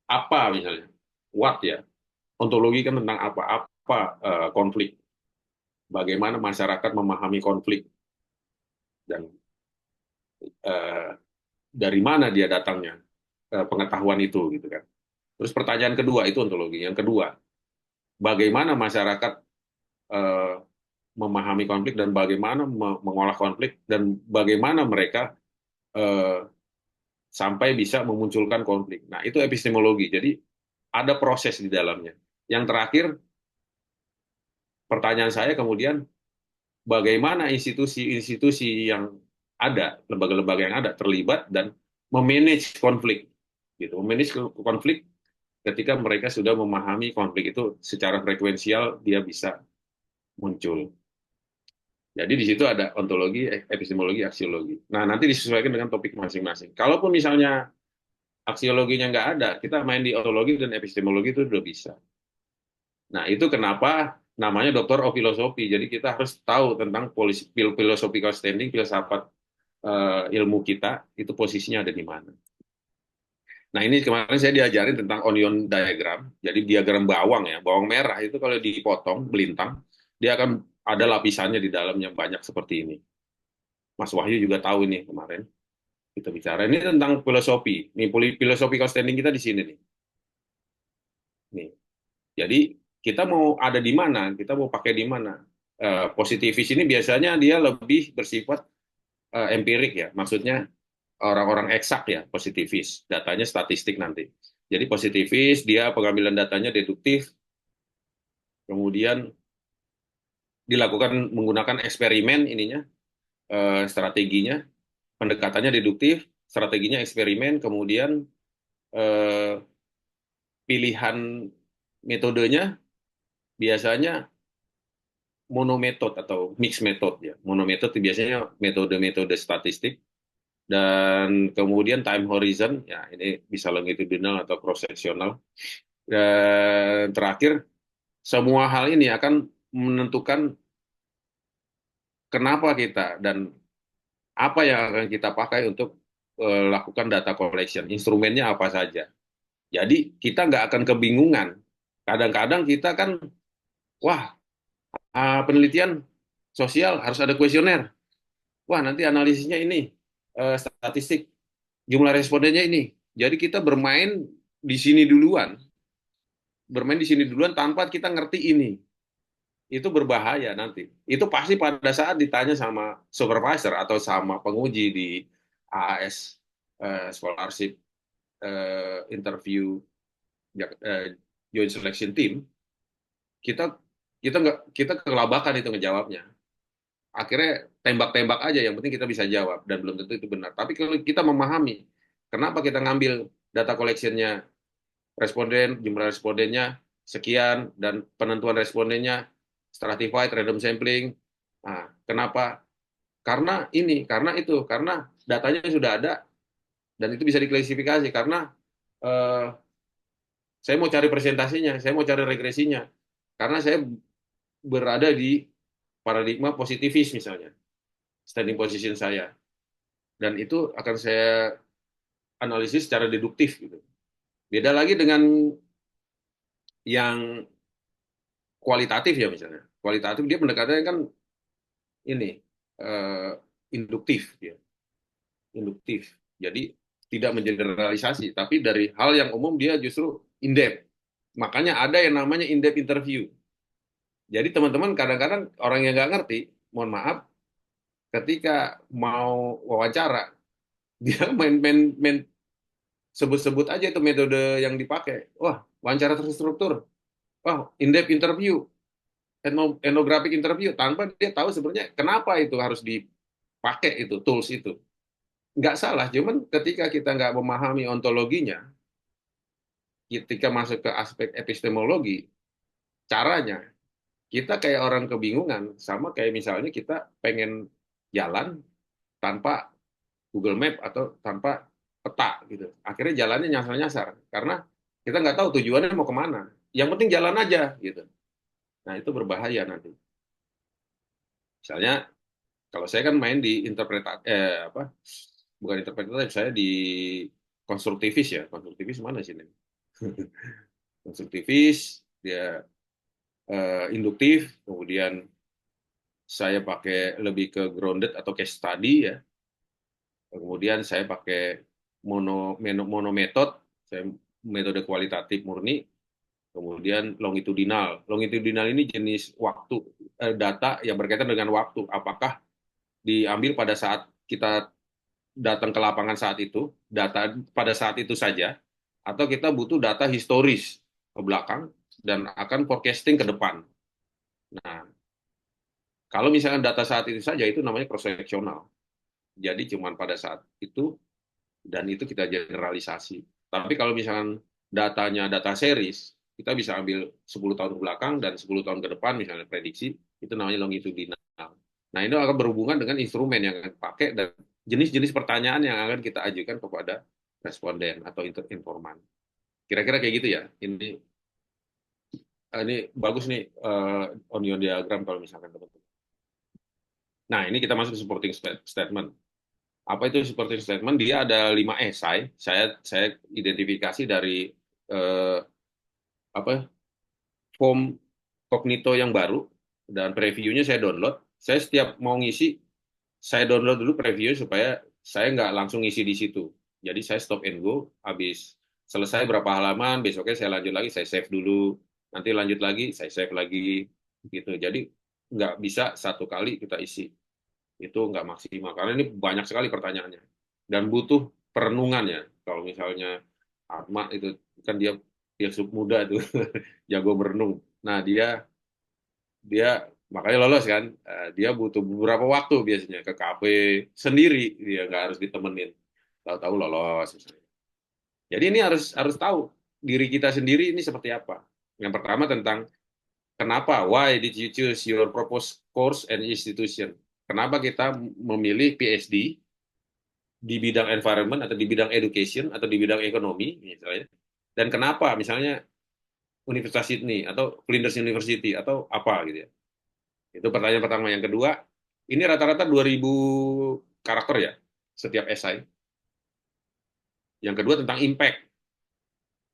apa misalnya? What ya? Ontologi kan tentang apa konflik. Bagaimana masyarakat memahami konflik dan eh, dari mana dia datangnya pengetahuan itu gitu kan. Terus pertanyaan kedua itu ontologi. Yang kedua, bagaimana masyarakat eh, memahami konflik dan bagaimana mengolah konflik dan bagaimana mereka eh, sampai bisa memunculkan konflik. Nah, itu epistemologi. Jadi ada proses di dalamnya. Yang terakhir, pertanyaan saya kemudian, bagaimana institusi-institusi yang ada, lembaga-lembaga yang ada terlibat dan memanage konflik, gitu, memanage konflik ketika mereka sudah memahami konflik itu secara frekuensial dia bisa muncul. Jadi di situ ada ontologi, epistemologi, aksiologi. Nah, nanti disesuaikan dengan topik masing-masing. Kalaupun misalnya aksiologinya nggak ada, kita main di ontologi dan epistemologi itu udah bisa. Nah, itu kenapa namanya doktor of filosofi. Jadi kita harus tahu tentang philosophical standing, filsafat ilmu kita, itu posisinya ada di mana. Nah, ini kemarin saya diajarin tentang onion diagram. Jadi diagram bawang ya, bawang merah itu kalau dipotong, belintang, dia akan ada lapisannya di dalamnya banyak seperti ini. Mas Wahyu juga tahu ini kemarin kita bicara. Ini tentang filosofi. Nih, philosophical standing kita di sini nih. Nih. Jadi kita mau ada di mana, kita mau pakai di mana. Positivis ini biasanya dia lebih bersifat empirik ya, maksudnya orang-orang eksak ya, positivis, datanya statistik nanti. Jadi positivis dia pengambilan datanya deduktif, kemudian dilakukan menggunakan eksperimen ininya, strateginya, pendekatannya deduktif, strateginya eksperimen, kemudian eh, pilihan metodenya biasanya monometode atau mixed method ya. Monometode biasanya metode-metode statistik, dan kemudian time horizon ya, ini bisa longitudinal atau cross sectional. Dan terakhir, semua hal ini akan menentukan kenapa kita dan apa yang akan kita pakai untuk lakukan data collection, instrumennya apa saja. Jadi kita nggak akan kebingungan. Kadang-kadang kita kan, wah, penelitian sosial harus ada kuesioner. Wah, nanti analisisnya ini, statistik, jumlah respondennya ini. Jadi kita di sini duluan, bermain di sini duluan tanpa kita ngerti ini. Itu berbahaya nanti. Itu pasti pada saat ditanya sama supervisor atau sama penguji di AAS, scholarship, interview, joint selection team, kita kita kelabakan itu ngejawabnya. Akhirnya tembak-tembak aja, yang penting kita bisa jawab, dan belum tentu itu benar. Tapi kalau kita memahami kenapa kita ngambil data collection-nya responden, jumlah respondennya sekian, dan penentuan respondennya stratified random sampling. Nah, kenapa? Karena ini, karena itu, karena datanya sudah ada dan itu bisa diklasifikasi. Karena eh, saya mau cari presentasinya, saya mau cari regresinya, karena saya berada di paradigma positivis misalnya, standing position saya, dan itu akan saya analisis secara deduktif gitu. Beda lagi dengan yang kualitatif ya misalnya. Kualitatif dia pendekatannya kan ini eh, induktif ya, induktif. Jadi tidak mengeneralisasi, tapi dari hal yang umum dia justru in-depth. Makanya ada yang namanya in-depth interview. Jadi teman-teman kadang-kadang orang yang nggak ngerti, mohon maaf, ketika mau wawancara, dia main sebut-sebut aja itu metode yang dipakai. Wah, wawancara terstruktur. Wah, in-depth interview, ethnographic interview, tanpa dia tahu sebenarnya kenapa itu harus dipakai itu, tools itu. Nggak salah, cuman ketika kita nggak memahami ontologinya, ketika masuk ke aspek epistemologi, caranya, kita kayak orang kebingungan, sama kayak misalnya kita pengen jalan tanpa Google Map atau tanpa peta gitu. Akhirnya jalannya nyasar-nyasar karena kita nggak tahu tujuannya mau kemana. Yang penting jalan aja gitu. Nah itu berbahaya nanti. Misalnya kalau saya kan main di interpretasi apa? Bukan interpretatif, saya di konstruktivis ya. Konstruktivis mana sih ini? Konstruktivis, dia induktif, kemudian saya pakai lebih ke grounded atau case study ya. Kemudian saya pakai mono metode, saya metode kualitatif murni, kemudian longitudinal. Longitudinal ini jenis waktu, data yang berkaitan dengan waktu. Apakah diambil pada saat kita datang ke lapangan saat itu, data pada saat itu saja, atau kita butuh data historis ke belakang dan akan forecasting ke depan. Nah, kalau misalnya data saat itu saja, itu namanya cross-sectional. Jadi cuma pada saat itu, dan itu kita generalisasi. Tapi kalau misalkan datanya data series, kita bisa ambil 10 tahun ke belakang dan 10 tahun ke depan, misalnya prediksi, itu namanya longitudinal. Nah, ini akan berhubungan dengan instrumen yang akan dipakai dan jenis-jenis pertanyaan yang akan kita ajukan kepada responden atau informan. Kira-kira kayak gitu ya. Ini bagus nih onion diagram kalau misalkan teman-teman. Nah, ini kita masuk ke supporting statement. Apa itu supporting statement? Dia ada 5 esai. Saya identifikasi dari eh, apa form Cognito yang baru dan previewnya saya download. Saya setiap mau ngisi, saya download dulu preview supaya saya nggak langsung ngisi di situ. Jadi saya stop and go, habis selesai berapa halaman, besoknya saya lanjut lagi, saya save dulu, nanti lanjut lagi, saya save lagi, gitu. Jadi nggak bisa satu kali kita isi. Itu nggak maksimal, karena ini banyak sekali pertanyaannya. Dan butuh perenungan ya. Kalau misalnya Atma itu, kan dia filsuf muda tuh, jago merenung. Nah, dia dia makanya lolos kan. Dia butuh beberapa waktu biasanya ke kafe sendiri, dia nggak harus ditemenin, tahu-tahu lolos misalnya. Jadi ini harus harus tahu diri kita sendiri ini seperti apa. Yang pertama tentang kenapa, why did you choose your proposed course and institution, kenapa kita memilih PhD di bidang environment atau di bidang education atau di bidang ekonomi misalnya, dan kenapa misalnya Universitas Sydney atau Flinders University atau apa gitu ya. Itu pertanyaan pertama. Yang kedua, ini rata-rata 2000 karakter ya, setiap esai. Yang kedua tentang impact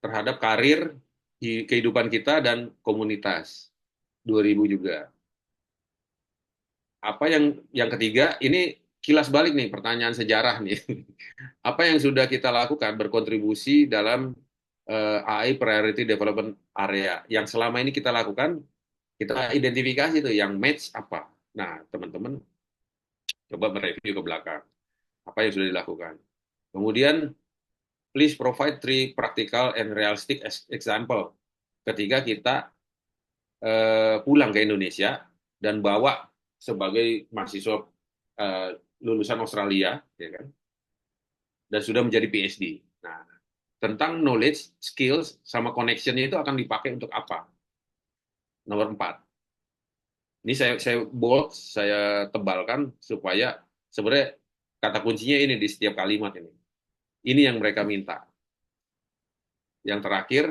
terhadap karir, kehidupan kita, dan komunitas. 2000 juga. Apa yang ketiga, ini kilas balik nih, pertanyaan sejarah nih. Apa yang sudah kita lakukan berkontribusi dalam AI Priority Development Area. Yang selama ini kita lakukan, kita identifikasi tuh yang match apa. Nah, teman-teman coba mereview ke belakang. Apa yang sudah dilakukan. Kemudian, please provide 3 practical and realistic example ketika kita pulang ke Indonesia dan bawa sebagai mahasiswa eh, lulusan Australia, ya kan, dan sudah menjadi PhD. Nah, tentang knowledge, skills, sama connection-nya itu akan dipakai untuk apa? Nomor 4. Ini saya bold, saya tebalkan supaya sebenarnya kata kuncinya ini di setiap kalimat ini. Ini yang mereka minta. Yang terakhir,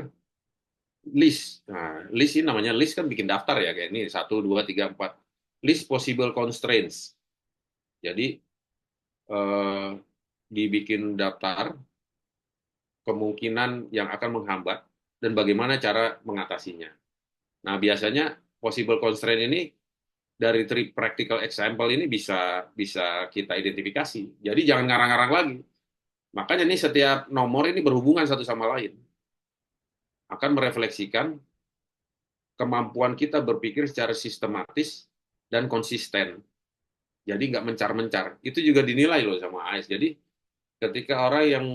list. Nah, list ini namanya list kan bikin daftar ya, kayak ini 1, 2, 3, 4. List possible constraints. Jadi, dibikin daftar kemungkinan yang akan menghambat dan bagaimana cara mengatasinya. Nah, biasanya possible constraint ini dari practical example ini bisa kita identifikasi. Jadi jangan ngarang-ngarang lagi. Makanya nih setiap nomor ini berhubungan satu sama lain. Akan merefleksikan kemampuan kita berpikir secara sistematis dan konsisten. Jadi nggak mencar-mencar. Itu juga dinilai loh sama AS. Jadi ketika orang yang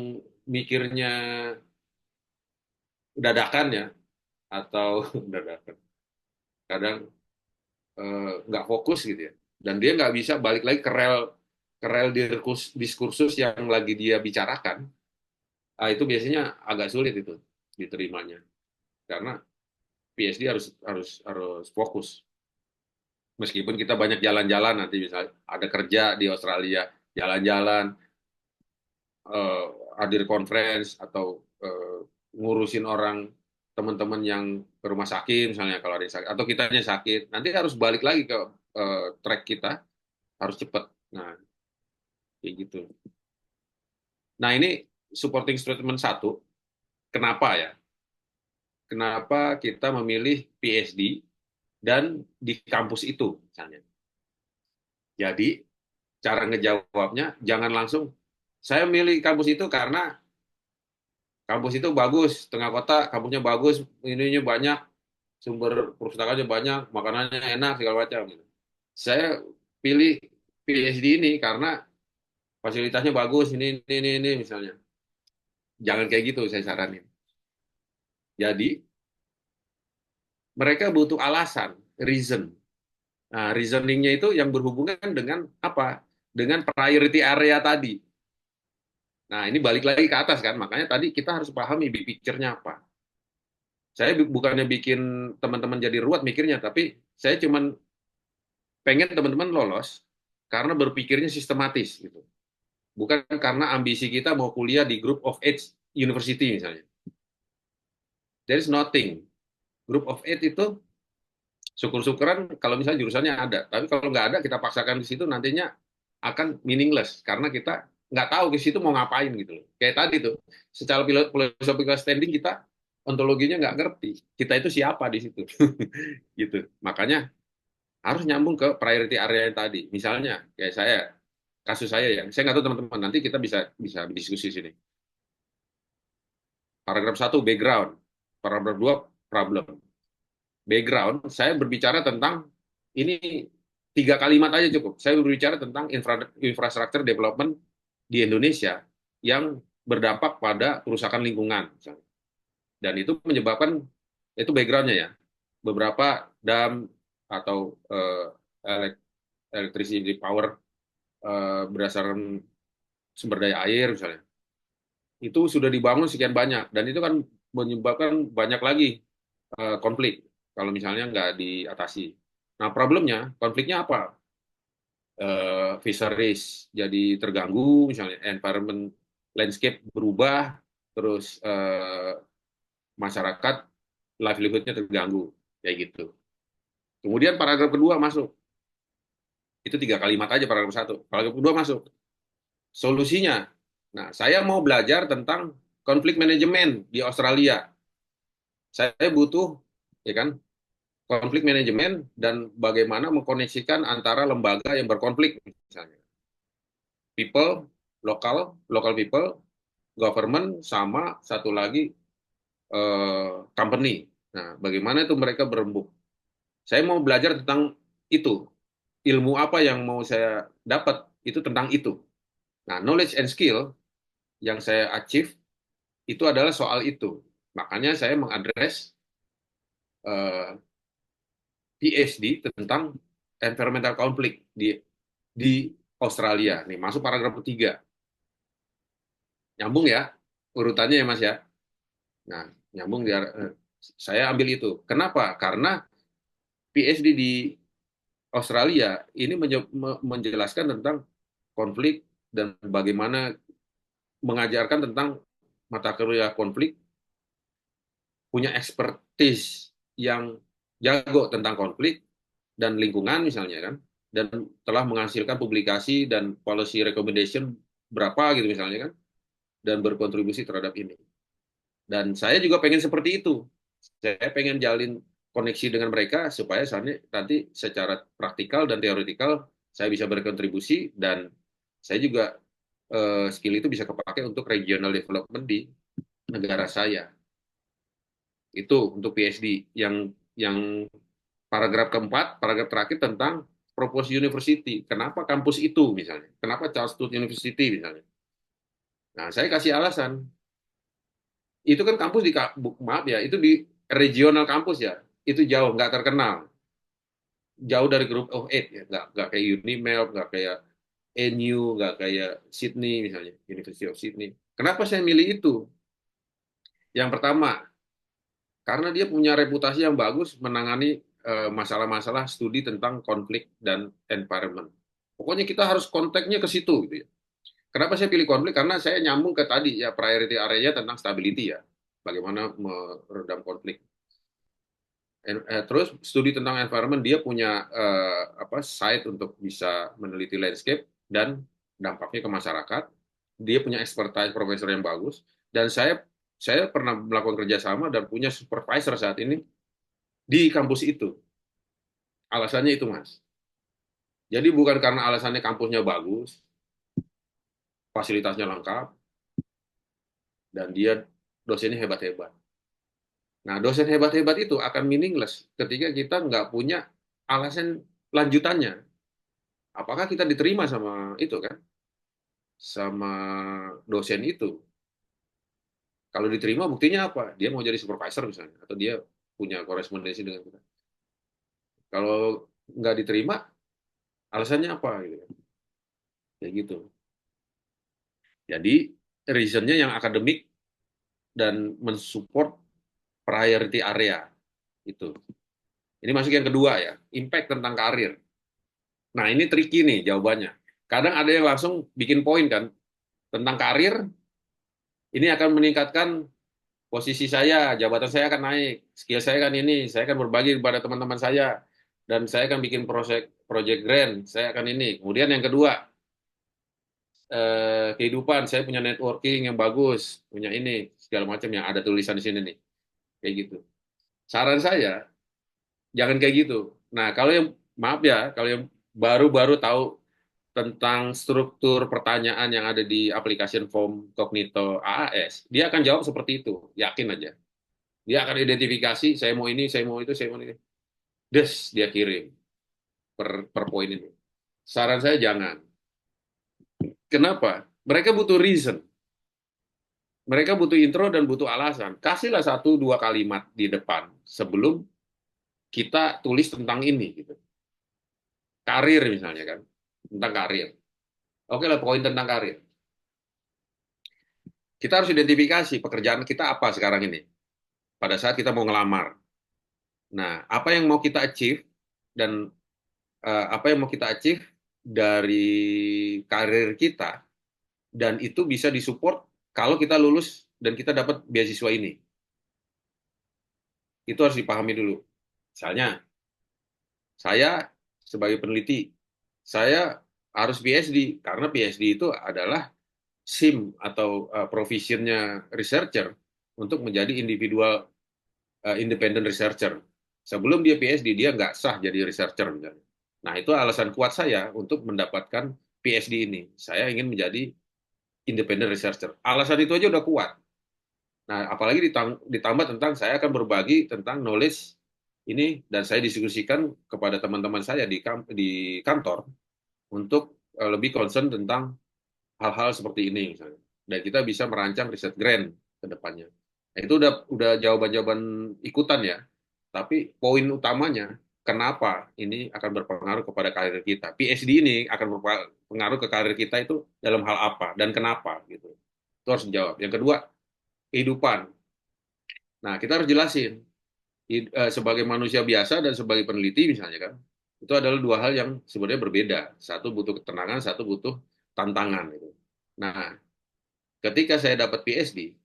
mikirnya dadakan ya, atau dadakan, kadang nggak fokus gitu ya. Dan dia nggak bisa balik lagi ke rel diskursus yang lagi dia bicarakan. Itu biasanya agak sulit itu diterimanya. Karena PSD harus fokus. Meskipun kita banyak jalan-jalan nanti misalnya ada kerja di Australia, jalan-jalan, hadir conference atau ngurusin orang teman-teman yang ke rumah sakit misalnya kalau ada yang sakit atau kitanya sakit, nanti harus balik lagi ke track kita, harus cepat. Nah, kayak gitu. Nah, ini supporting statement 1. Kenapa ya? Kenapa kita memilih PSD dan di kampus itu misalnya. Jadi, cara ngejawabnya jangan langsung saya milih kampus itu karena kampus itu bagus, tengah kota, kampusnya bagus, ininya banyak, sumber perpustakaannya banyak, makanannya enak, segala macam. Saya pilih PSD ini karena fasilitasnya bagus, ini misalnya. Jangan kayak gitu, saya saranin. Jadi, mereka butuh alasan, reason. Nah, reasoningnya itu yang berhubungan dengan apa? Dengan priority area tadi. Nah, ini balik lagi ke atas kan, makanya tadi kita harus pahami big picture-nya apa. Saya bukannya bikin teman-teman jadi ruwet mikirnya, tapi saya cuman pengen teman-teman lolos karena berpikirnya sistematis gitu. Bukan karena ambisi kita mau kuliah di Group of Eight University misalnya. There is nothing. Group of Eight itu syukur-syukuran kalau misalnya jurusannya ada. Tapi kalau nggak ada, kita paksakan ke situ nantinya akan meaningless karena kita nggak tahu ke situ mau ngapain gitu loh. Kayak tadi tuh, secara philosophical standing kita ontologinya nggak ngerti. Kita itu siapa di situ. Gitu. Makanya harus nyambung ke priority area yang tadi. Misalnya kayak saya, kasus saya ya, saya nggak tahu teman-teman, nanti kita bisa diskusi sini. Paragraf 1 background, paragraf 2 problem. Background, saya berbicara tentang ini 3 kalimat aja cukup. Saya berbicara tentang infrastructure development di Indonesia yang berdampak pada kerusakan lingkungan. Dan itu menyebabkan, itu backgroundnya ya, beberapa dam atau electricity power berdasarkan sumber daya air misalnya. Itu sudah dibangun sekian banyak, dan itu kan menyebabkan banyak lagi konflik kalau misalnya nggak diatasi. Nah, problemnya, konfliknya apa? Fisheries jadi terganggu, misalnya environment landscape berubah, terus masyarakat livelihood-nya terganggu, kayak gitu. Kemudian paragraf kedua masuk, itu 3 kalimat aja paragraf 1. Paragraf kedua masuk, solusinya. Nah, saya mau belajar tentang konflik manajemen di Australia. Saya butuh, ya kan, konflik manajemen dan bagaimana mengkoneksikan antara lembaga yang berkonflik, misalnya people, local people, government, sama satu lagi company. Nah, bagaimana itu mereka berembuk. Saya mau belajar tentang itu. Ilmu apa yang mau saya dapat itu tentang itu. Nah, knowledge and skill yang saya achieve itu adalah soal itu. Makanya saya mengadres PSD tentang environmental conflict di Australia. Nih, masuk paragraf ketiga. Nyambung ya urutannya ya Mas ya. Nah, nyambung dia. Saya ambil itu. Kenapa? Karena PSD di Australia ini menjelaskan tentang konflik dan bagaimana mengajarkan tentang mata kuliah konflik, punya expertise yang jago tentang konflik dan lingkungan misalnya kan, dan telah menghasilkan publikasi dan policy recommendation berapa gitu misalnya kan, dan berkontribusi terhadap ini. Dan saya juga pengen seperti itu. Saya pengen jalin koneksi dengan mereka supaya nanti secara praktikal dan teoretikal saya bisa berkontribusi dan saya juga skill itu bisa kepake untuk regional development di negara saya. Itu untuk PhD. Yang paragraf keempat, paragraf terakhir tentang propose university. Kenapa kampus itu misalnya? Kenapa Charles University misalnya? Nah, saya kasih alasan. Itu kan kampus maaf ya, itu di regional kampus ya. Itu jauh, nggak terkenal. Jauh dari Group of Eight ya. Nggak kayak Unimap, nggak kayak NU, nggak kayak Sydney misalnya, University of Sydney. Kenapa saya milih itu? Yang pertama, karena dia punya reputasi yang bagus menangani masalah-masalah studi tentang konflik dan environment. Pokoknya kita harus kontaknya ke situ gitu ya. Kenapa saya pilih konflik? Karena saya nyambung ke tadi ya priority area tentang stability ya. Bagaimana meredam konflik. Terus studi tentang environment dia punya site untuk bisa meneliti landscape dan dampaknya ke masyarakat. Dia punya expertise profesor yang bagus dan saya pernah melakukan kerjasama dan punya supervisor saat ini di kampus itu. Alasannya itu, Mas. Jadi bukan karena alasannya kampusnya bagus, fasilitasnya lengkap, dan dia dosennya hebat-hebat. Nah, dosen hebat-hebat itu akan meaningless ketika kita nggak punya alasan lanjutannya. Apakah kita diterima sama itu kan? Sama dosen itu. Kalau diterima buktinya apa? Dia mau jadi supervisor misalnya, atau dia punya korespondensi dengan kita. Kalau nggak diterima, alasannya apa? Gitu. Kayak gitu. Jadi, reasonnya yang akademik dan mensupport priority area. Itu. Ini masuk yang kedua ya, impact tentang karir. Nah, ini tricky nih jawabannya. Kadang ada yang langsung bikin poin kan, tentang karir, ini akan meningkatkan posisi saya, jabatan saya akan naik, skill saya kan ini, saya akan berbagi kepada teman-teman saya, dan saya akan bikin project grant, saya akan ini. Kemudian yang kedua, kehidupan, saya punya networking yang bagus, punya ini, segala macam yang ada tulisan di sini nih, kayak gitu. Saran saya, jangan kayak gitu. Nah, kalau yang, maaf ya, kalau yang baru-baru tahu tentang struktur pertanyaan yang ada di aplikasi form Cognito AAS, dia akan jawab seperti itu, yakin aja. Dia akan identifikasi, saya mau ini, saya mau itu, saya mau ini. Des, dia kirim per poin ini. Saran saya jangan. Kenapa? Mereka butuh reason. Mereka butuh intro dan butuh alasan. Kasihlah 1-2 kalimat di depan sebelum kita tulis tentang ini. Gitu. Karir misalnya kan. Tentang karir. Oke lah, poin tentang karir. Kita harus identifikasi pekerjaan kita apa sekarang ini. Pada saat kita mau ngelamar. Nah, apa yang mau kita achieve dan apa yang mau kita achieve dari karir kita, dan itu bisa disupport kalau kita lulus dan kita dapat beasiswa ini. Itu harus dipahami dulu. Misalnya, saya sebagai peneliti, saya harus PhD, karena PhD itu adalah SIM atau provisionnya researcher untuk menjadi individual independent researcher. Sebelum dia PhD, dia nggak sah jadi researcher misalnya. Nah, itu alasan kuat saya untuk mendapatkan PhD ini. Saya ingin menjadi independent researcher. Alasan itu aja udah kuat. Nah, apalagi ditambah tentang saya akan berbagi tentang knowledge ini dan saya diskusikan kepada teman-teman saya di kantor untuk lebih concern tentang hal-hal seperti ini misalnya. Dan kita bisa merancang riset grant ke depannya. Nah, itu udah jawaban-jawaban ikutan ya. Tapi poin utamanya kenapa ini akan berpengaruh kepada karir kita. PhD ini akan berpengaruh ke karir kita itu dalam hal apa dan kenapa gitu. Itu harus dijawab. Yang kedua, kehidupan. Nah, kita harus jelasin sebagai manusia biasa dan sebagai peneliti misalnya kan. Itu adalah dua hal yang sebenarnya berbeda. Satu butuh ketenangan, satu butuh tantangan gitu. Nah, ketika saya dapat PhD,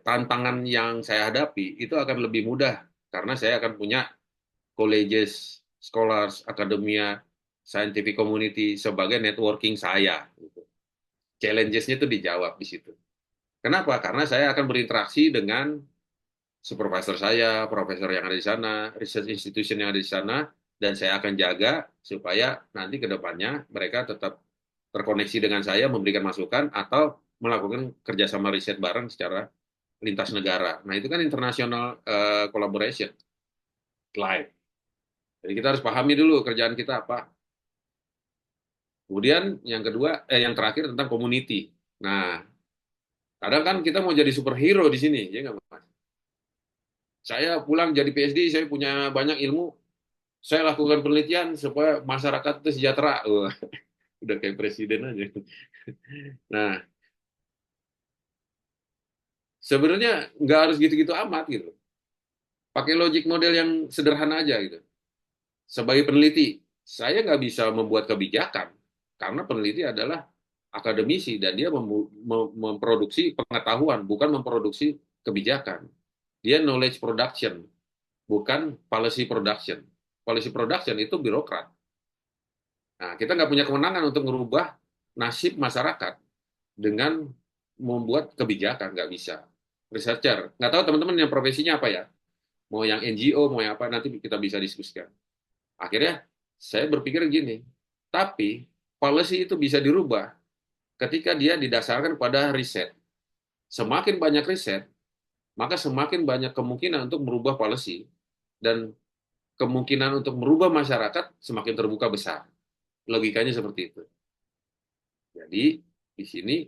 tantangan yang saya hadapi itu akan lebih mudah karena saya akan punya colleges, scholars, akademia, scientific community sebagai networking saya. Gitu. Challenges-nya itu dijawab di situ. Kenapa? Karena saya akan berinteraksi dengan supervisor saya, profesor yang ada di sana, research institution yang ada di sana, dan saya akan jaga supaya nanti ke depannya mereka tetap terkoneksi dengan saya, memberikan masukan, atau melakukan kerjasama riset bareng secara lintas negara. Nah, itu kan international collaboration, live. Jadi kita harus pahami dulu kerjaan kita apa. Kemudian yang kedua, yang terakhir tentang community. Nah, kadang kan kita mau jadi superhero di sini, ya nggak Mas? Saya pulang jadi PhD, saya punya banyak ilmu, saya lakukan penelitian supaya masyarakat itu sejahtera. Wah, udah kayak presiden aja. Nah, sebenarnya nggak harus gitu-gitu amat gitu. Pakai logic model yang sederhana aja gitu. Sebagai peneliti, saya nggak bisa membuat kebijakan karena peneliti adalah akademisi dan dia memproduksi pengetahuan, bukan memproduksi kebijakan. Dia knowledge production, bukan policy production. Policy production itu birokrat. Nah, kita nggak punya kewenangan untuk merubah nasib masyarakat dengan membuat kebijakan, nggak bisa. Researcher, nggak tahu teman-teman yang profesinya apa ya, mau yang NGO, mau yang apa, nanti kita bisa diskusikan. Akhirnya, saya berpikir gini, tapi policy itu bisa dirubah ketika dia didasarkan pada riset. Semakin banyak riset, maka semakin banyak kemungkinan untuk merubah policy, dan kemungkinan untuk merubah masyarakat semakin terbuka besar. Logikanya seperti itu. Jadi, di sini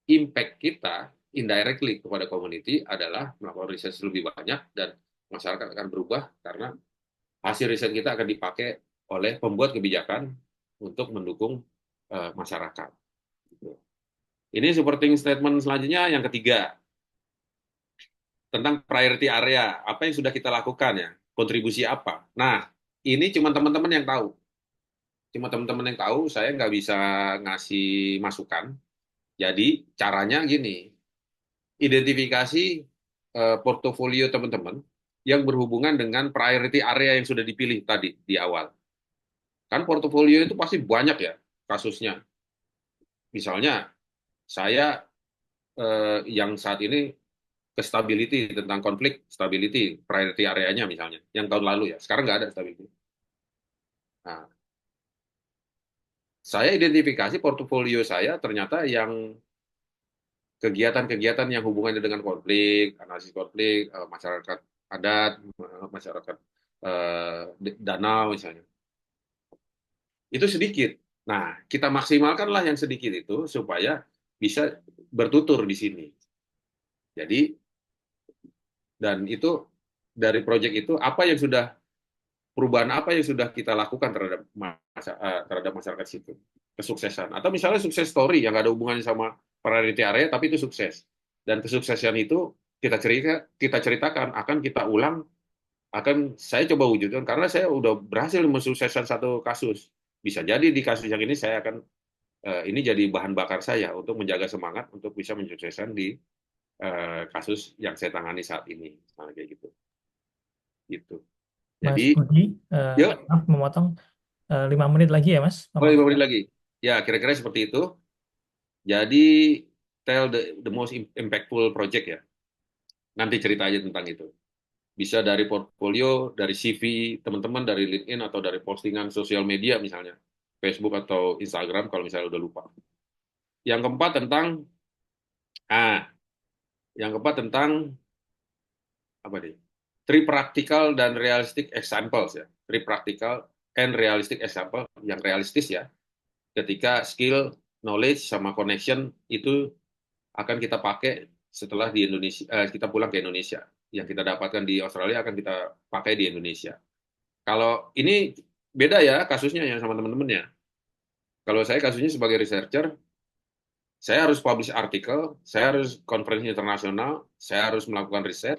impact kita indirectly kepada community adalah melakukan riset lebih banyak dan masyarakat akan berubah karena hasil riset kita akan dipakai oleh pembuat kebijakan untuk mendukung masyarakat. Ini supporting statement selanjutnya yang ketiga tentang priority area. Apa yang sudah kita lakukan ya? Kontribusi apa? Nah, ini cuma teman-teman yang tahu. Cuma teman-teman yang tahu, saya nggak bisa ngasih masukan. Jadi caranya gini, identifikasi portofolio teman-teman yang berhubungan dengan priority area yang sudah dipilih tadi di awal. Kan portofolio itu pasti banyak ya kasusnya. Misalnya saya yang saat ini ke stability, tentang konflik stability, priority area-nya misalnya, yang tahun lalu ya, sekarang nggak ada stability. Nah, saya identifikasi portofolio saya ternyata yang kegiatan-kegiatan yang hubungannya dengan konflik, analisis konflik, masyarakat adat, masyarakat danau misalnya. Itu sedikit. Nah, kita maksimalkanlah yang sedikit itu supaya bisa bertutur di sini. Jadi, dan itu dari proyek itu apa yang sudah perubahan apa yang sudah kita lakukan terhadap masyarakat situ, kesuksesan atau misalnya sukses story yang nggak ada hubungannya sama priority area tapi itu sukses, dan kesuksesan itu kita ceritakan, akan kita ulang, akan saya coba wujudkan karena saya udah berhasil mensukseskan satu kasus, bisa jadi di kasus yang ini saya akan ini jadi bahan bakar saya untuk menjaga semangat untuk bisa mensukseskan di kasus yang saya tangani saat ini, kayak gitu. Mas Jadi, Budi, yuk, maaf memotong 5 menit lagi ya Mas. 5 menit lagi. Ya, kira-kira seperti itu. Jadi, tell the most impactful project ya. Nanti cerita aja tentang itu. Bisa dari portfolio, dari CV teman-teman, dari LinkedIn, atau dari postingan sosial media misalnya. Facebook atau Instagram kalau misalnya udah lupa. Yang keempat tentang, yang keempat tentang, apa nih? Three practical dan realistic examples ya. Three practical and realistic example yang realistis ya. Ketika skill, knowledge, sama connection itu akan kita pakai setelah di Indonesia, kita pulang ke Indonesia. Yang kita dapatkan di Australia akan kita pakai di Indonesia. Kalau ini beda ya kasusnya ya sama teman-temannya. Kalau saya kasusnya sebagai researcher, saya harus publish artikel, saya harus konferensi internasional, saya harus melakukan riset,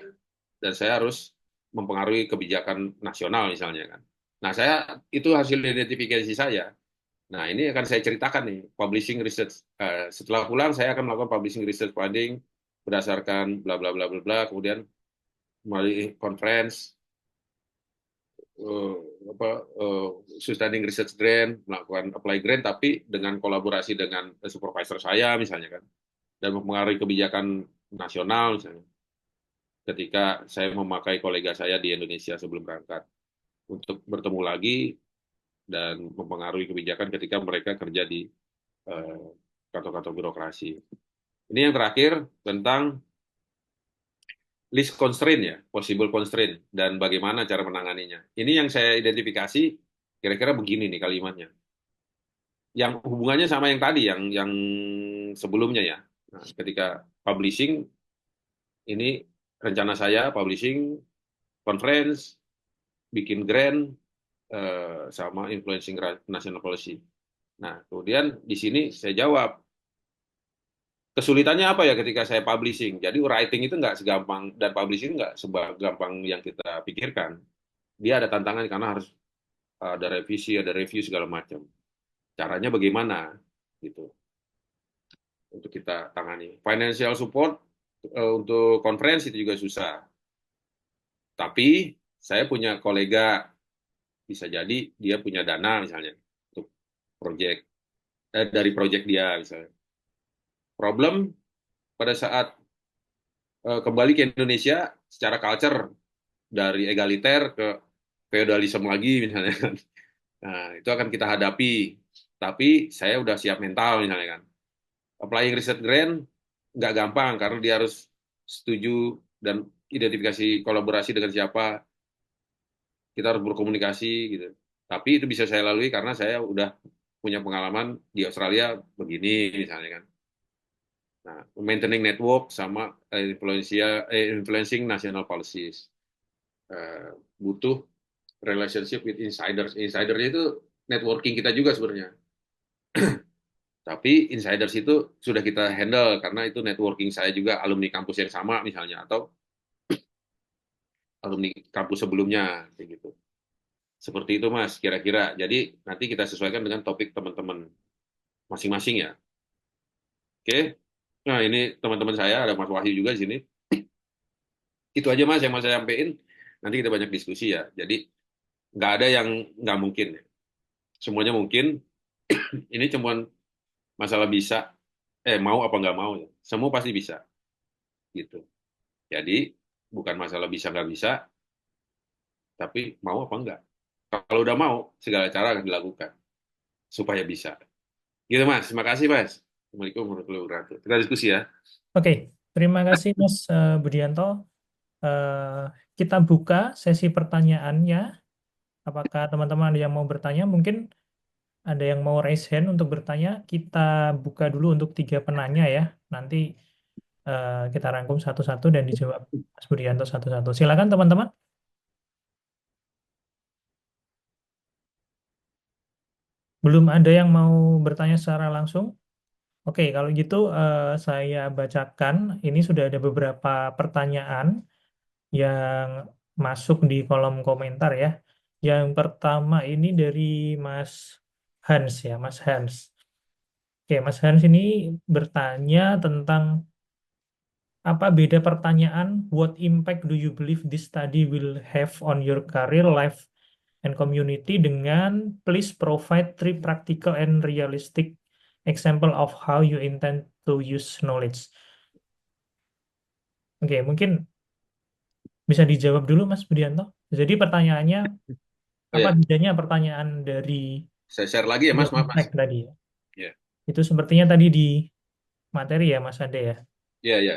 dan saya harus mempengaruhi kebijakan nasional misalnya kan. Nah, saya itu hasil identifikasi saya. Nah, ini akan saya ceritakan nih, publishing research. Setelah pulang, saya akan melakukan publishing research finding berdasarkan bla bla bla bla bla, kemudian melalui conference, sustaining research grant, melakukan apply grant, tapi dengan kolaborasi dengan supervisor saya misalnya kan, dan mempengaruhi kebijakan nasional misalnya. Ketika saya memakai kolega saya di Indonesia sebelum berangkat untuk bertemu lagi dan mempengaruhi kebijakan ketika mereka kerja di eh, kantor-kantor birokrasi. Ini yang terakhir tentang list constraint ya, possible constraint, dan bagaimana cara menanganinya. Ini yang saya identifikasi, kira-kira begini nih kalimatnya. Yang hubungannya sama yang tadi, yang sebelumnya ya. Nah, ketika publishing, ini rencana saya publishing, conference, bikin grant, sama influencing national policy. Nah, kemudian di sini saya jawab, kesulitannya apa ya ketika saya publishing? Jadi writing itu nggak segampang, dan publishing nggak segampang yang kita pikirkan. Dia ada tantangan karena harus ada revisi, ada review segala macam. Caranya bagaimana gitu untuk kita tangani. Financial support untuk conference itu juga susah. Tapi saya punya kolega, bisa jadi dia punya dana misalnya untuk project dari project dia misalnya. Problem pada saat kembali ke Indonesia secara culture dari egaliter ke feodalisme lagi misalnya. Nah, itu akan kita hadapi. Tapi saya udah siap mental misalnya kan. Applying research grant nggak gampang karena dia harus setuju dan identifikasi kolaborasi dengan siapa. Kita harus berkomunikasi gitu. Tapi itu bisa saya lalui karena saya udah punya pengalaman di Australia begini misalnya kan. Nah, maintaining network sama influencing national policies. Butuh relationship with insiders. Insidernya itu networking kita juga sebenarnya. Tapi insiders itu sudah kita handle karena itu networking saya juga alumni kampus yang sama misalnya atau alumni kampus sebelumnya kayak gitu. Seperti itu Mas kira-kira. Jadi nanti kita sesuaikan dengan topik teman-teman masing-masing ya. Oke. Nah, ini teman-teman saya ada Mas Wahyu juga di sini. Itu aja Mas yang mau saya sampaikan. Nanti kita banyak diskusi ya. Jadi nggak ada yang nggak mungkin. Semuanya mungkin. Ini cuma masalah bisa, mau apa nggak mau ya. Semua pasti bisa. Gitu. Jadi bukan masalah bisa nggak bisa, tapi mau apa enggak. Kalau udah mau, segala cara akan dilakukan supaya bisa. Gitu Mas. Terima kasih Mas. Assalamualaikum warahmatullahi wabarakatuh. Kita diskusi ya. Oke, terima kasih Mas Budianto. Eh, kita buka sesi pertanyaannya. Apakah teman-teman ada yang mau bertanya? Mungkin ada yang mau raise hand untuk bertanya. Kita buka dulu untuk 3 penanya ya. Nanti kita rangkum satu-satu dan dijawab Mas Budianto satu-satu. Silakan teman-teman. Belum ada yang mau bertanya secara langsung? Oke, kalau gitu saya bacakan. Ini sudah ada beberapa pertanyaan yang masuk di kolom komentar ya. Yang pertama ini dari Mas Hans ya, Mas Hans. Oke, Mas Hans ini bertanya tentang apa beda pertanyaan, what impact do you believe this study will have on your career, life, and community dengan please provide 3 practical and realistic example of how you intend to use knowledge. Oke, mungkin bisa dijawab dulu Mas Budianto. Jadi pertanyaannya, Oh apa ya, bedanya pertanyaan dari saya share lagi ya your Mas, maaf Mas. impact tadi ya? Ya, Itu sepertinya tadi di materi ya Mas Ade ya. ya, ya.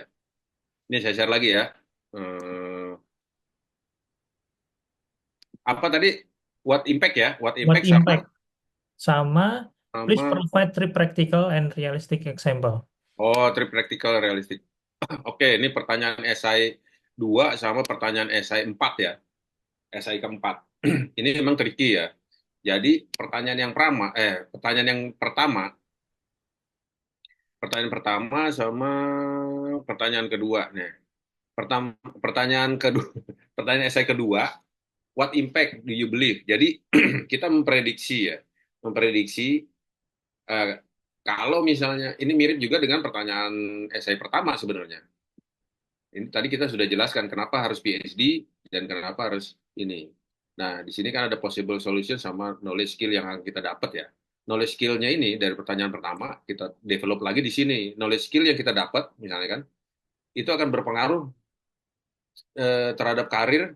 Ini saya share lagi ya. Eh, apa tadi? What impact ya? What What impact impact? sama Sama please sama provide 3 practical and realistic example. three practical realistic. Oke, ini pertanyaan esai 2 sama pertanyaan esai 4 ya. Esai keempat. Ini memang tricky ya. Jadi pertanyaan pertama sama pertanyaan kedua nih. Pertanyaan kedua, pertanyaan esai kedua, what impact do you believe? Jadi kita memprediksi ya, memprediksi eh, kalau misalnya ini mirip juga dengan pertanyaan esai pertama sebenarnya. Ini tadi kita sudah jelaskan kenapa harus PhD dan kenapa harus ini. Nah, di sini kan ada possible solution sama knowledge skill yang akan kita dapat ya. Knowledge skill-nya ini dari pertanyaan pertama kita develop lagi di sini. Knowledge skill yang kita dapat misalnya kan itu akan berpengaruh terhadap karir,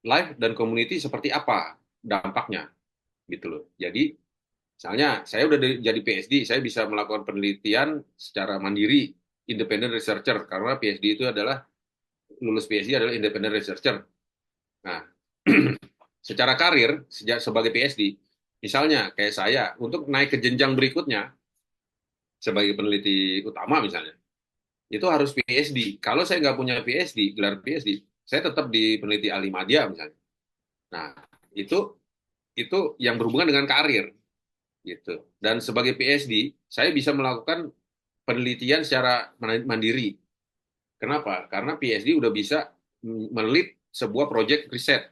life, dan community seperti apa dampaknya gitu loh. Jadi misalnya saya udah jadi PhD, saya bisa melakukan penelitian secara mandiri, independent researcher, karena PhD itu adalah lulus PhD adalah independent researcher. Nah, secara karir sejak sebagai PhD, misalnya kayak saya untuk naik ke jenjang berikutnya sebagai peneliti utama misalnya, itu harus PhD. Kalau saya nggak punya PhD, gelar PhD, saya tetap di peneliti ahli madya misalnya. Nah, itu itu yang berhubungan dengan karir gitu. Dan sebagai PhD, saya bisa melakukan penelitian secara mandiri. Kenapa? Karena PhD udah bisa menelit sebuah proyek riset.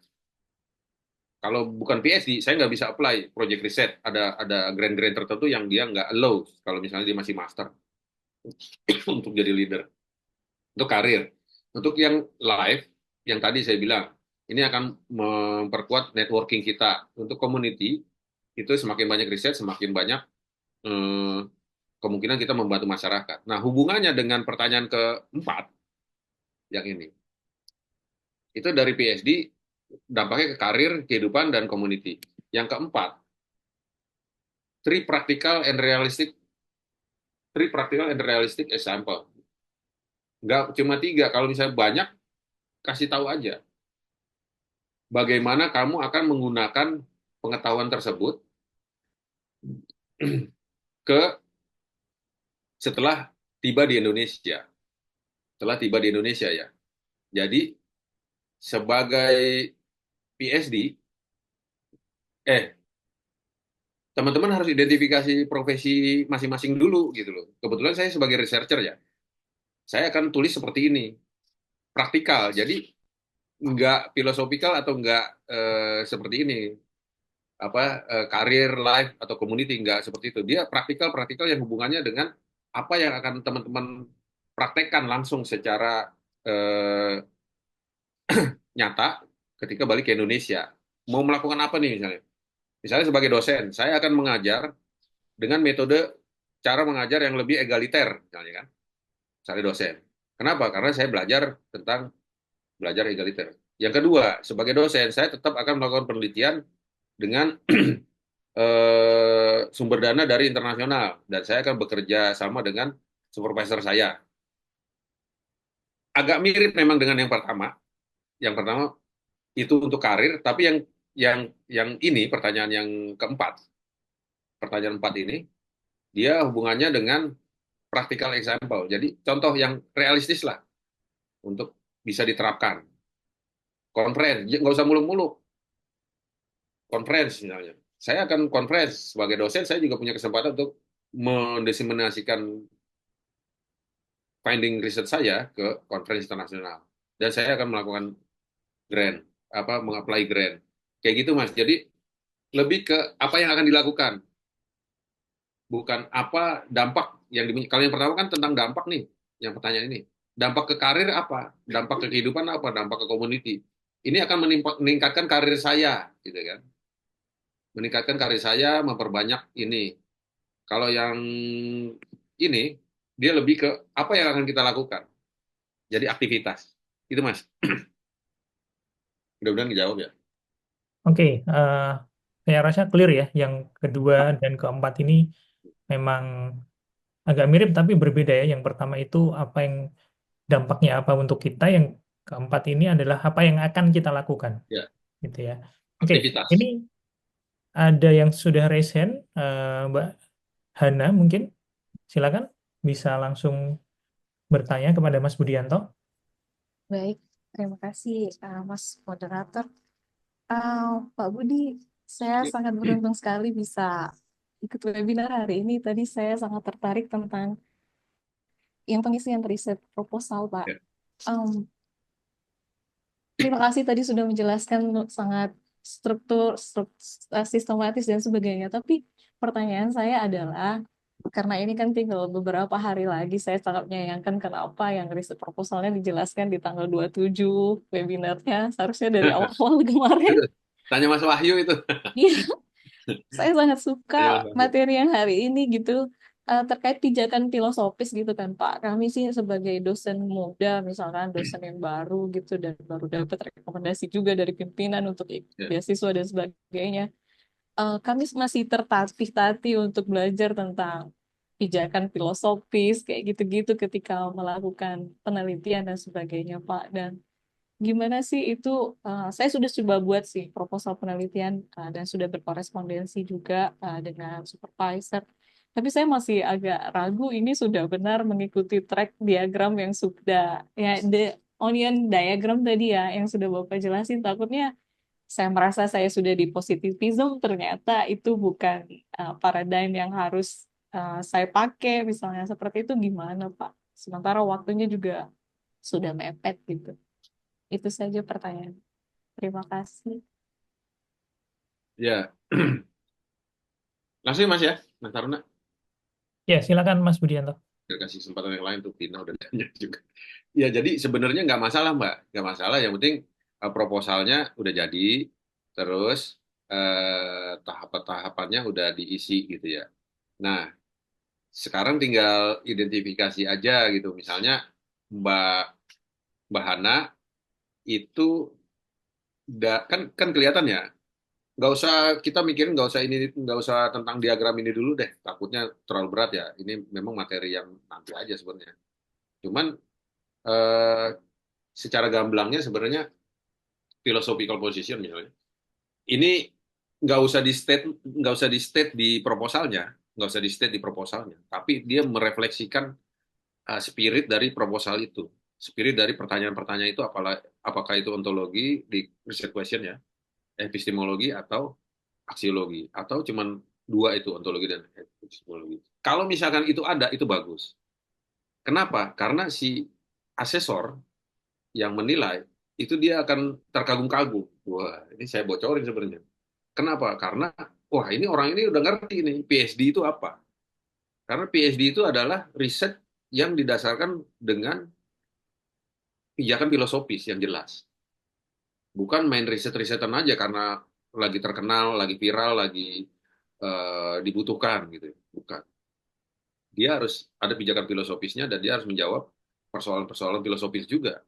Kalau bukan PhD, saya nggak bisa apply proyek riset. Ada grant-grant tertentu yang dia nggak allow kalau misalnya dia masih master untuk jadi leader. Untuk karir. Untuk yang live, yang tadi saya bilang, ini akan memperkuat networking kita. Untuk community, itu semakin banyak riset, semakin banyak eh, kemungkinan kita membantu masyarakat. Nah, hubungannya dengan pertanyaan keempat, yang ini. Itu dari PhD, dampaknya ke karir, kehidupan, dan community. Yang keempat, three practical and realistic example. Nggak cuma 3, kalau misalnya banyak, kasih tahu aja. Bagaimana kamu akan menggunakan pengetahuan tersebut ke setelah tiba di Indonesia. Setelah tiba di Indonesia ya. Jadi sebagai PhD, teman-teman harus identifikasi profesi masing-masing dulu gitu loh. Kebetulan saya sebagai researcher ya, saya akan tulis seperti ini, praktikal. Jadi nggak filosofikal atau nggak seperti ini, karir, life atau community, nggak seperti itu. Dia praktikal yang hubungannya dengan apa yang akan teman-teman praktekkan langsung secara eh, nyata ketika balik ke Indonesia. Mau melakukan apa nih misalnya? Misalnya sebagai dosen, saya akan mengajar dengan metode cara mengajar yang lebih egaliter, misalnya kan, misalnya dosen. Kenapa? Karena saya belajar egaliter. Yang kedua, sebagai dosen, saya tetap akan melakukan penelitian dengan sumber dana dari internasional, dan saya akan bekerja sama dengan supervisor saya. Agak mirip memang dengan yang pertama. Yang pertama itu untuk karir, tapi yang ini pertanyaan yang keempat, pertanyaan 4 ini, dia hubungannya dengan practical example. Jadi contoh yang realistis lah untuk bisa diterapkan. Conference, nggak usah muluk-muluk. Conference misalnya. Saya akan conference sebagai dosen, saya juga punya kesempatan untuk mendiseminasikan finding riset saya ke conference internasional. Dan saya akan melakukan grant, mengapply grant. Kayak gitu Mas. Jadi lebih ke apa yang akan dilakukan, bukan apa dampak yang kalau yang pertama kan tentang dampak nih, yang pertanyaan ini. Dampak ke karir apa? Dampak ke kehidupan apa? Dampak ke community. Ini akan meningkatkan karir saya, gitu kan? Meningkatkan karir saya, memperbanyak ini. Kalau yang ini, dia lebih ke apa yang akan kita lakukan. Jadi aktivitas. Itu Mas. Mudah-mudahan dijawab ya. Oke, saya rasa clear ya. Yang kedua dan keempat ini memang agak mirip tapi berbeda ya. Yang pertama itu apa yang dampaknya apa untuk kita, yang keempat ini adalah apa yang akan kita lakukan, Ya, gitu ya. Oke, aktivitas. ini ada yang sudah raise hand, Mbak Hana mungkin, silakan bisa langsung bertanya kepada Mas Budianto. Baik, terima kasih Mas Moderator. Pak Budi, saya sangat beruntung sekali bisa ikut webinar hari ini. Tadi saya sangat tertarik tentang yang pengisian riset proposal, Pak. Ya. Terima kasih tadi sudah menjelaskan sangat sistematis dan sebagainya. Tapi pertanyaan saya adalah, karena ini kan tinggal beberapa hari lagi, saya sangat menyayangkan kenapa yang riset proposalnya dijelaskan di tanggal 27 webinarnya, seharusnya dari awal kemarin. Tanya Mas Wahyu itu. Iya, saya sangat suka Tanya Mas Wahyu. materi yang hari ini gitu. terkait pijakan filosofis gitu kan Pak. Kami sih sebagai dosen muda, misalkan dosen yang baru gitu dan baru dapat rekomendasi juga dari pimpinan untuk Ya. beasiswa dan sebagainya. Kami masih tertatih-tatih untuk belajar tentang pijakan filosofis kayak gitu-gitu ketika melakukan penelitian dan sebagainya Pak. Dan gimana sih itu? Saya sudah coba buat sih proposal penelitian dan sudah berkorespondensi juga dengan supervisor. Tapi saya masih agak ragu ini sudah benar mengikuti track diagram yang sudah ya the onion diagram tadi ya yang sudah Bapak jelasin. Takutnya saya merasa saya sudah di positivism, ternyata itu bukan paradigm yang harus saya pakai. Misalnya seperti itu gimana Pak? Sementara waktunya juga sudah mepet gitu. Itu saja pertanyaan. Terima kasih. Ya, langsung ya, Mas ya, Mas Taruna. Ya, silakan Mas Budianto. Biar kasih kesempatan yang lain tuh Tina udah tanya juga. Ya, jadi sebenarnya nggak masalah, Mbak. Nggak masalah, yang penting proposalnya udah jadi, terus tahapan-tahapannya udah diisi gitu ya. Nah, sekarang tinggal identifikasi aja gitu. Misalnya Mbak Mbak Hana itu kan kan kelihatan ya. Nggak usah kita mikirin, nggak usah ini, nggak usah tentang diagram ini dulu deh. Takutnya terlalu berat ya. Ini memang materi yang nanti aja sebenarnya. Cuman eh, secara gamblangnya sebenarnya philosophical position misalnya. Ini nggak usah di state di proposalnya, nggak usah di state di proposalnya. Tapi dia merefleksikan spirit dari proposal itu. Spirit dari pertanyaan-pertanyaan itu apakah itu ontologi di research question ya, epistemologi atau aksiologi, atau cuman dua itu ontologi dan epistemologi. Kalau misalkan itu ada, itu bagus. Kenapa? Karena si asesor yang menilai itu dia akan terkagum-kagum. Wah, ini saya bocorin sebenarnya. Kenapa? Karena wah ini orang ini udah ngerti nih PhD itu apa. Karena PhD itu adalah riset yang didasarkan dengan pijakan filosofis yang jelas. Bukan main riset-risetan aja karena lagi terkenal, lagi viral, lagi dibutuhkan gitu. Bukan. Dia harus ada pijakan filosofisnya dan dia harus menjawab persoalan-persoalan filosofis juga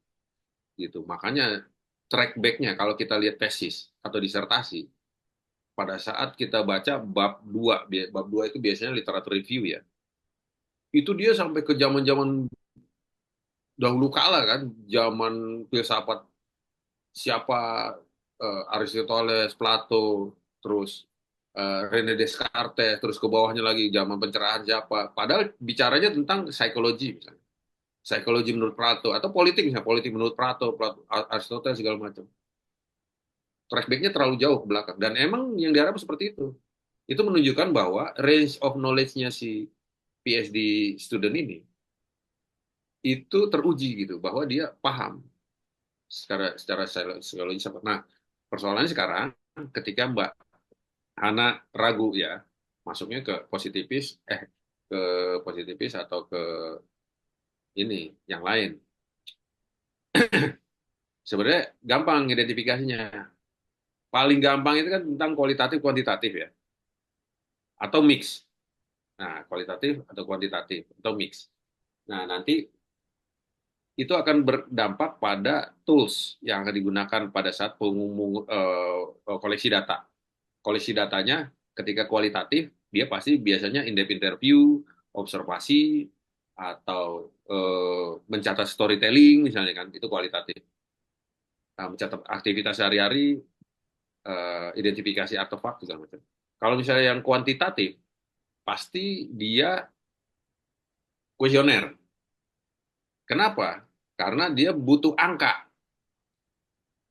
gitu. Makanya track back-nya kalau kita lihat tesis atau disertasi, pada saat kita baca bab 2 itu biasanya literatur review ya. Itu dia sampai ke zaman-zaman dahulu kala kan, zaman filsafat siapa Aristoteles, Plato, terus René Descartes, terus ke bawahnya lagi zaman pencerahan siapa. Padahal bicaranya tentang psikologi misalnya. Psikologi menurut Plato atau politik misalnya, politik menurut Plato, Aristoteles segala macam. Track back-nya terlalu jauh ke belakang dan emang yang diharapkan seperti itu. Itu menunjukkan bahwa range of knowledge-nya si PhD student ini itu teruji gitu bahwa dia paham secara psikologi. Nah, persoalannya sekarang ketika Mbak Hana ragu ya masuknya ke positifis atau ke ini yang lain. Sebenarnya gampang identifikasinya. Paling gampang itu kan tentang kualitatif kuantitatif ya atau mix. Nah, kualitatif atau kuantitatif atau mix. Nah, nanti itu akan berdampak pada tools yang akan digunakan pada saat koleksi data. Koleksi datanya ketika kualitatif, dia pasti biasanya in-depth interview, observasi, atau mencatat storytelling misalnya kan, itu kualitatif. Nah, mencatat aktivitas sehari-hari, identifikasi artefak segala macam. Kalau misalnya yang kuantitatif, pasti dia kuesioner. Kenapa? Karena dia butuh angka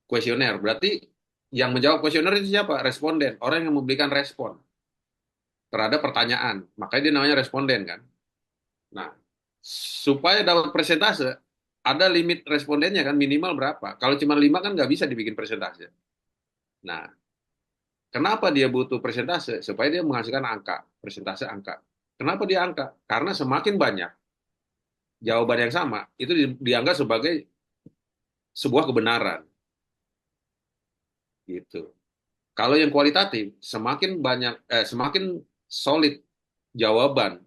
kuesioner. Berarti yang menjawab kuesioner itu siapa? Responden. Orang yang memberikan respon terhadap pertanyaan. Makanya dia namanya responden kan. Nah, supaya dapat persentase, ada limit respondennya kan minimal berapa. Kalau cuma 5 kan nggak bisa dibikin persentase. Nah, kenapa dia butuh persentase? Supaya dia menghasilkan angka, persentase angka. Kenapa dia angka? Karena semakin banyak jawaban yang sama, itu dianggap sebagai sebuah kebenaran. Gitu. Kalau yang kualitatif, semakin banyak, semakin solid jawaban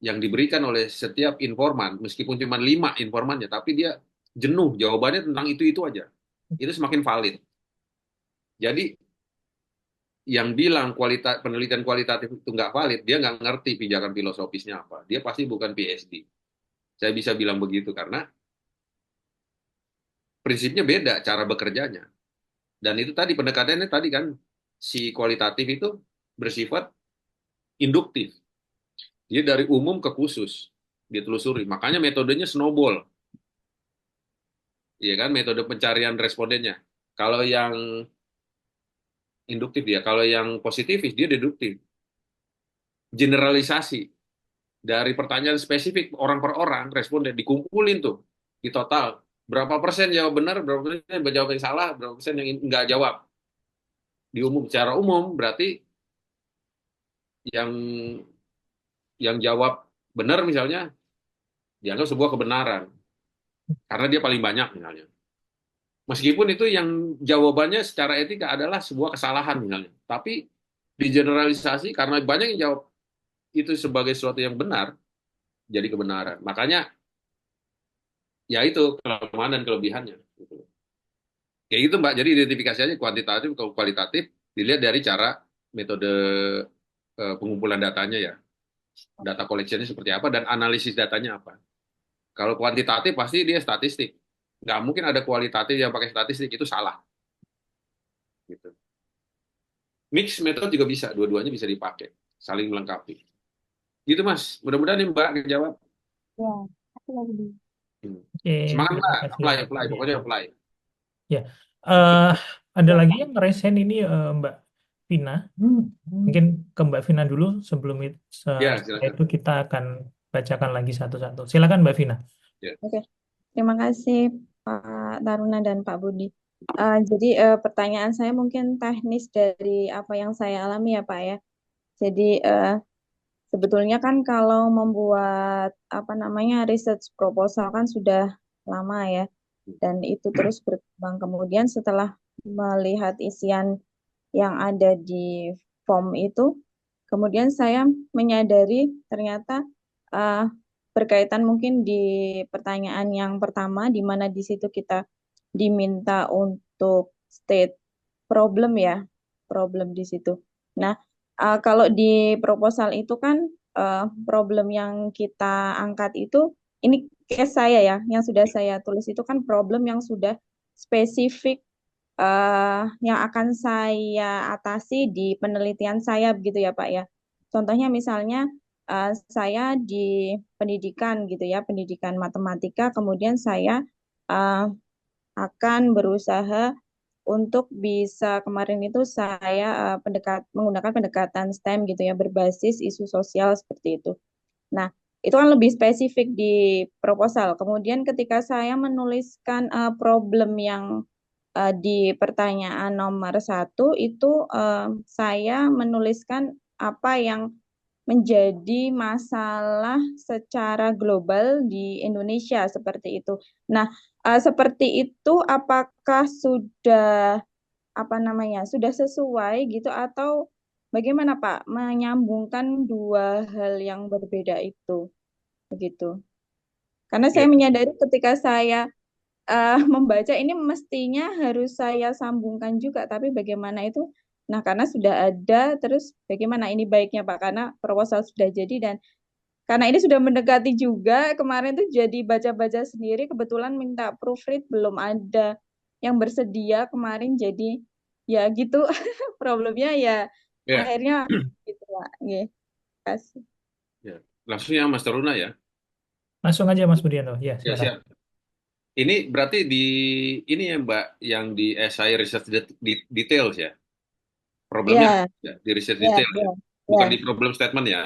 yang diberikan oleh setiap informan, meskipun cuma 5 informannya, tapi dia jenuh jawabannya tentang itu aja. Itu semakin valid. Jadi yang bilang penelitian kualitatif itu nggak valid, dia nggak ngerti pijakan filosofisnya apa. Dia pasti bukan PhD. Saya bisa bilang begitu karena prinsipnya beda cara bekerjanya. Dan itu tadi pendekatannya tadi kan si kualitatif itu bersifat induktif. Dia dari umum ke khusus ditelusuri. Makanya metodenya snowball, ya kan, metode pencarian respondennya. Kalau yang induktif dia, kalau yang positifis dia deduktif. Generalisasi dari pertanyaan spesifik orang per orang responden dikumpulin tuh di total berapa persen jawab benar, berapa persen jawab yang salah, berapa persen yang nggak jawab. Di umum secara umum berarti yang jawab benar misalnya dianggap sebuah kebenaran karena dia paling banyak misalnya. Meskipun itu yang jawabannya secara etika adalah sebuah kesalahan misalnya, tapi digeneralisasi karena banyak yang jawab itu sebagai sesuatu yang benar jadi kebenaran. Makanya ya itu kelemahan dan kelebihannya. Gitu. Kayak gitu Mbak. Jadi identifikasinya kuantitatif atau kualitatif dilihat dari cara metode pengumpulan datanya ya. Data collection-nya seperti apa dan analisis datanya apa. Kalau kuantitatif pasti dia statistik. Nggak mungkin ada kualitatif yang pakai statistik, itu salah. Gitu. Mix metode juga bisa, dua-duanya bisa dipakai. Saling melengkapi. Gitu Mas. Mudah-mudahan nih Mbak jawab. Ya, aku lagi di. Oke, Semangat terima Mbak. kasih Apply, Mas apply. Budiano. Pokoknya apply. Ya, eh, ada Ya, lagi Pak. yang resen ini Mbak Vina. Mungkin ke Mbak Vina dulu sebelum Ya, setelah silakan. itu kita akan bacakan lagi satu-satu. Silakan Mbak Vina. Ya. Oke, terima kasih Pak Taruna dan Pak Budi. Jadi pertanyaan saya mungkin teknis dari apa yang saya alami ya Pak ya. Jadi sebetulnya kan kalau membuat apa namanya research proposal kan sudah lama ya, dan itu terus berkembang. Kemudian setelah melihat isian yang ada di form itu, kemudian saya menyadari ternyata eh, berkaitan mungkin di pertanyaan yang pertama, di mana di situ kita diminta untuk state problem ya, problem di situ. Nah, kalau di proposal itu kan problem yang kita angkat itu, ini case saya ya, yang sudah saya tulis itu kan problem yang sudah spesifik yang akan saya atasi di penelitian saya begitu ya Pak ya. Contohnya misalnya saya di pendidikan gitu ya, pendidikan matematika, kemudian saya eh, akan berusaha untuk bisa kemarin itu saya menggunakan pendekatan STEM gitu ya, berbasis isu sosial seperti itu. Nah, itu kan lebih spesifik di proposal. Kemudian ketika saya menuliskan problem yang di pertanyaan nomor 1 itu saya menuliskan apa yang menjadi masalah secara global di Indonesia seperti itu. Nah, seperti itu apakah sudah apa namanya sudah sesuai gitu atau bagaimana Pak menyambungkan dua hal yang berbeda itu begitu? Karena saya Ya. menyadari ketika saya membaca ini mestinya harus saya sambungkan juga, tapi bagaimana itu? Nah, karena sudah ada, terus bagaimana ini baiknya Pak? Karena proposal sudah jadi dan karena ini sudah mendekati juga, kemarin tuh jadi baca-baca sendiri, kebetulan minta proofread belum ada yang bersedia kemarin, jadi ya gitu problemnya ya Ya. akhirnya gitu Pak. Oke, kasih. Ya. Langsung ya Mas Taruna ya. Langsung aja Mas Budiano. Ya, Ya, silakan. siap. Ini berarti di ini ya Mbak yang di SI research details ya. Problemnya Ya, ya, di research ya, detail ya. ya, Bukan di ya. problem statement ya.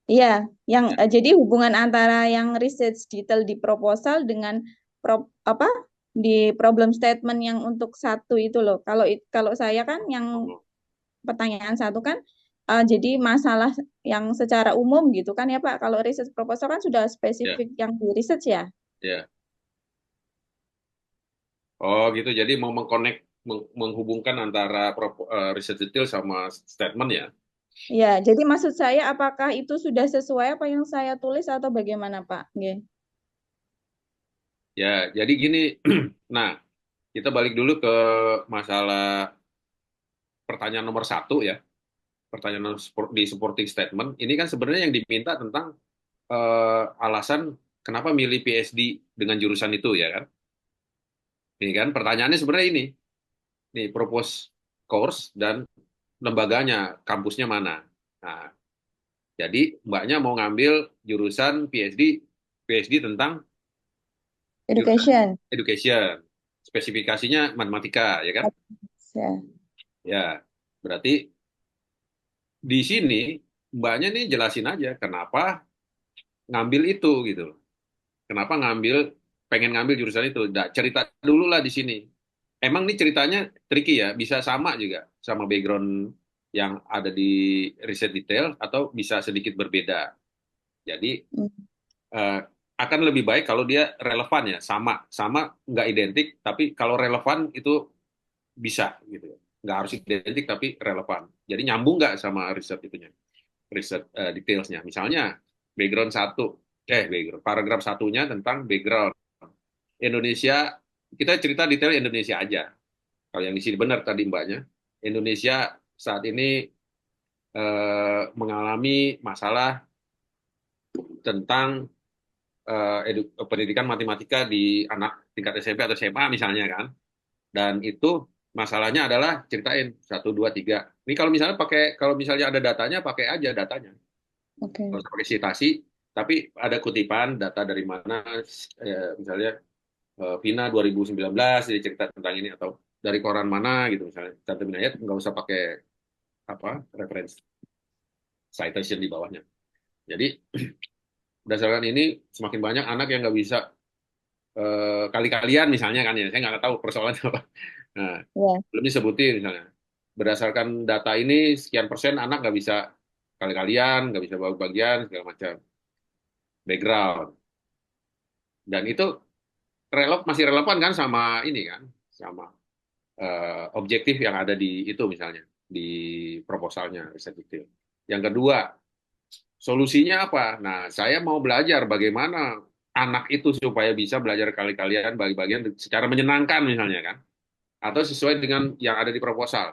Iya, yang Ya. jadi hubungan antara yang research detail di proposal dengan apa di problem statement yang untuk 1 itu loh. Kalau saya kan yang Oh, pertanyaan 1 kan jadi masalah yang secara umum gitu kan ya Pak. Kalau research proposal kan sudah ya, spesifik yang di research ya. ya. Oh gitu. Jadi mau menghubungkan antara research detail sama statement ya. Ya, jadi maksud saya apakah itu sudah sesuai apa yang saya tulis atau bagaimana, Pak? Nggih. Ya, jadi gini, nah kita balik dulu ke masalah pertanyaan nomor satu ya, pertanyaan di supporting statement. Ini kan sebenarnya yang diminta tentang alasan kenapa milih PSD dengan jurusan itu ya kan? Ini kan pertanyaannya sebenarnya ini, nih propose course dan lembaganya, kampusnya mana. Nah, jadi mbaknya mau ngambil jurusan PSD tentang jurusan Education. education, spesifikasinya matematika ya kan? Ya. Ya, berarti di sini mbaknya nih jelasin aja kenapa ngambil itu gitu loh. Kenapa pengen ngambil jurusan itu. Nah, cerita dulu lah di sini. Emang nih ceritanya tricky ya, bisa sama juga sama background yang ada di riset detail atau bisa sedikit berbeda. Jadi Hmm. eh, akan lebih baik kalau dia relevan ya, sama nggak identik, tapi kalau relevan itu bisa gitu. Nggak harus identik tapi relevan. Jadi nyambung nggak sama riset itunya, riset detailsnya. Misalnya background satu, background paragraf satunya tentang background Indonesia, kita cerita detail Indonesia aja. Kalau yang di sini benar tadi mbaknya, Indonesia saat ini mengalami masalah tentang pendidikan matematika di anak tingkat SMP atau SMA misalnya kan. Dan itu masalahnya adalah ceritain satu dua tiga. Ini kalau misalnya ada datanya pakai aja datanya. Oke. Kalau pakai citasi, tapi ada kutipan data dari mana, misalnya Vina 2019 jadi cerita tentang ini atau dari koran mana gitu misalnya. Cantumin ayat nggak usah pakai apa reference citation di bawahnya. Jadi berdasarkan ini semakin banyak anak yang nggak bisa kali-kalian misalnya kan ya, saya nggak tahu persoalannya apa. Nah, Ya. belum disebutin misalnya. Berdasarkan data ini sekian persen anak nggak bisa kali-kalian, nggak bisa bagian segala macam background. Dan itu masih relevan kan sama ini kan, sama objektif yang ada di itu misalnya di proposalnya riset detail. Yang kedua, solusinya apa? Nah, saya mau belajar bagaimana anak itu supaya bisa belajar kali-kalian bagi-bagian secara menyenangkan misalnya kan, atau sesuai dengan yang ada di proposal.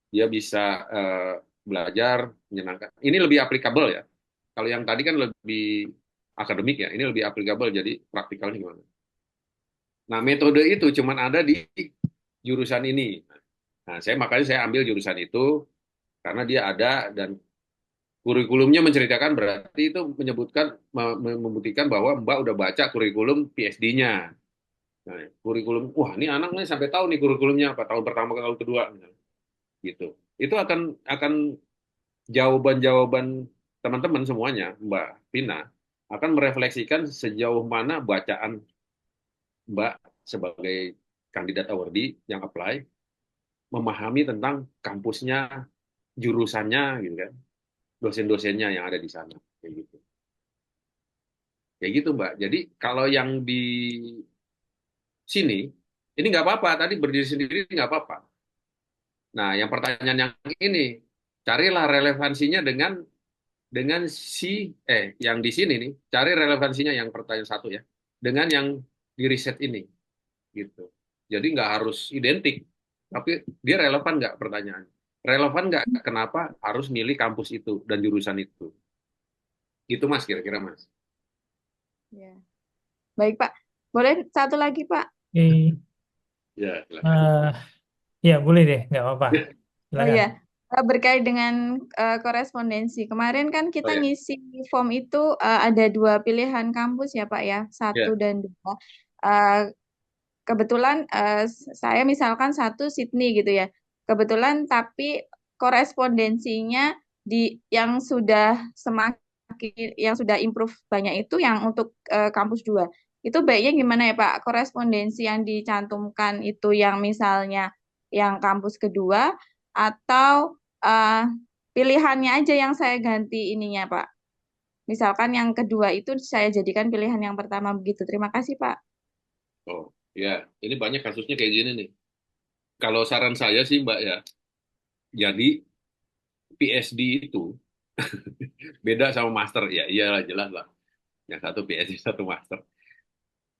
Dia bisa belajar menyenangkan. Ini lebih applicable ya. Kalau yang tadi kan lebih akademik ya, ini lebih applicable jadi praktikalnya gimana? Nah, metode itu cuma ada di jurusan ini. Nah, makanya saya ambil jurusan itu karena dia ada dan kurikulumnya menceritakan berarti itu membuktikan bahwa Mbak udah baca kurikulum PSD-nya. Nah, kurikulum, wah ini anak nih sampai tahu nih kurikulumnya apa tahun pertama ke tahun kedua, gitu. Itu akan jawaban-jawaban teman-teman semuanya, Mbak Vina, akan merefleksikan sejauh mana bacaan Mbak sebagai kandidat awardee yang apply memahami tentang kampusnya, jurusannya, gitu kan, dosen-dosennya yang ada di sana, kayak gitu. Kayak gitu, Mbak. Jadi kalau yang di sini, ini nggak apa-apa, tadi berdiri sendiri nggak apa-apa. Nah, yang pertanyaan yang ini, carilah relevansinya dengan yang di sini nih, cari relevansinya yang pertanyaan satu ya, dengan yang di riset ini, gitu. Jadi nggak harus identik, tapi dia relevan nggak pertanyaan? Relevan nggak? Kenapa harus milih kampus itu dan jurusan itu? Gitu Mas, kira-kira Mas. Ya. Baik, Pak. Boleh satu lagi, Pak? Oke. Ya, silakan. Ya boleh deh, nggak apa-apa. Oh Silakan. ya, berkait dengan korespondensi. Kemarin kan kita Oh ya, ngisi form itu ada dua pilihan kampus ya, Pak ya, ya. 1 dan 2. Eh, Kebetulan saya misalkan 1 Sydney gitu ya. Kebetulan tapi korespondensinya yang sudah yang sudah improve banyak itu yang untuk kampus 2. Itu baiknya gimana ya Pak? Korespondensi yang dicantumkan itu yang misalnya yang kampus kedua atau pilihannya aja yang saya ganti ininya Pak. Misalkan yang kedua itu saya jadikan pilihan yang pertama begitu. Terima kasih Pak. Oh, ya. Ini banyak kasusnya kayak gini nih. Kalau saran saya sih Mbak ya, jadi PSD itu beda sama master. Ya iyalah, jelas lah. Yang satu PSD, satu master.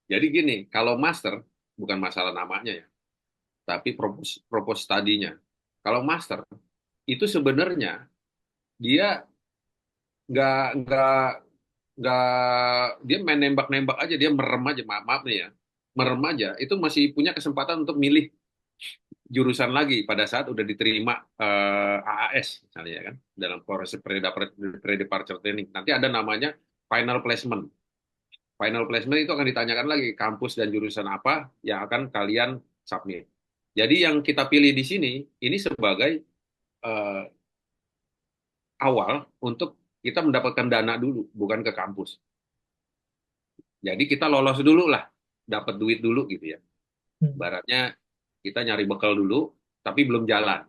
Jadi gini, kalau master bukan masalah namanya ya, tapi propose study-nya. Kalau master itu sebenarnya dia nggak nggak nggak dia main nembak-nembak aja, dia merem aja, maaf nih ya, merem aja itu masih punya kesempatan untuk milih jurusan lagi pada saat udah diterima AAS misalnya ya kan, dalam proses pre-departure training. Nanti ada namanya final placement. Final placement itu akan ditanyakan lagi kampus dan jurusan apa yang akan kalian submit. Jadi yang kita pilih di sini ini sebagai eh, awal untuk kita mendapatkan dana dulu, bukan ke kampus. Jadi kita lolos dulu lah, dapat duit dulu gitu ya. Baratnya kita nyari bekal dulu, tapi belum jalan.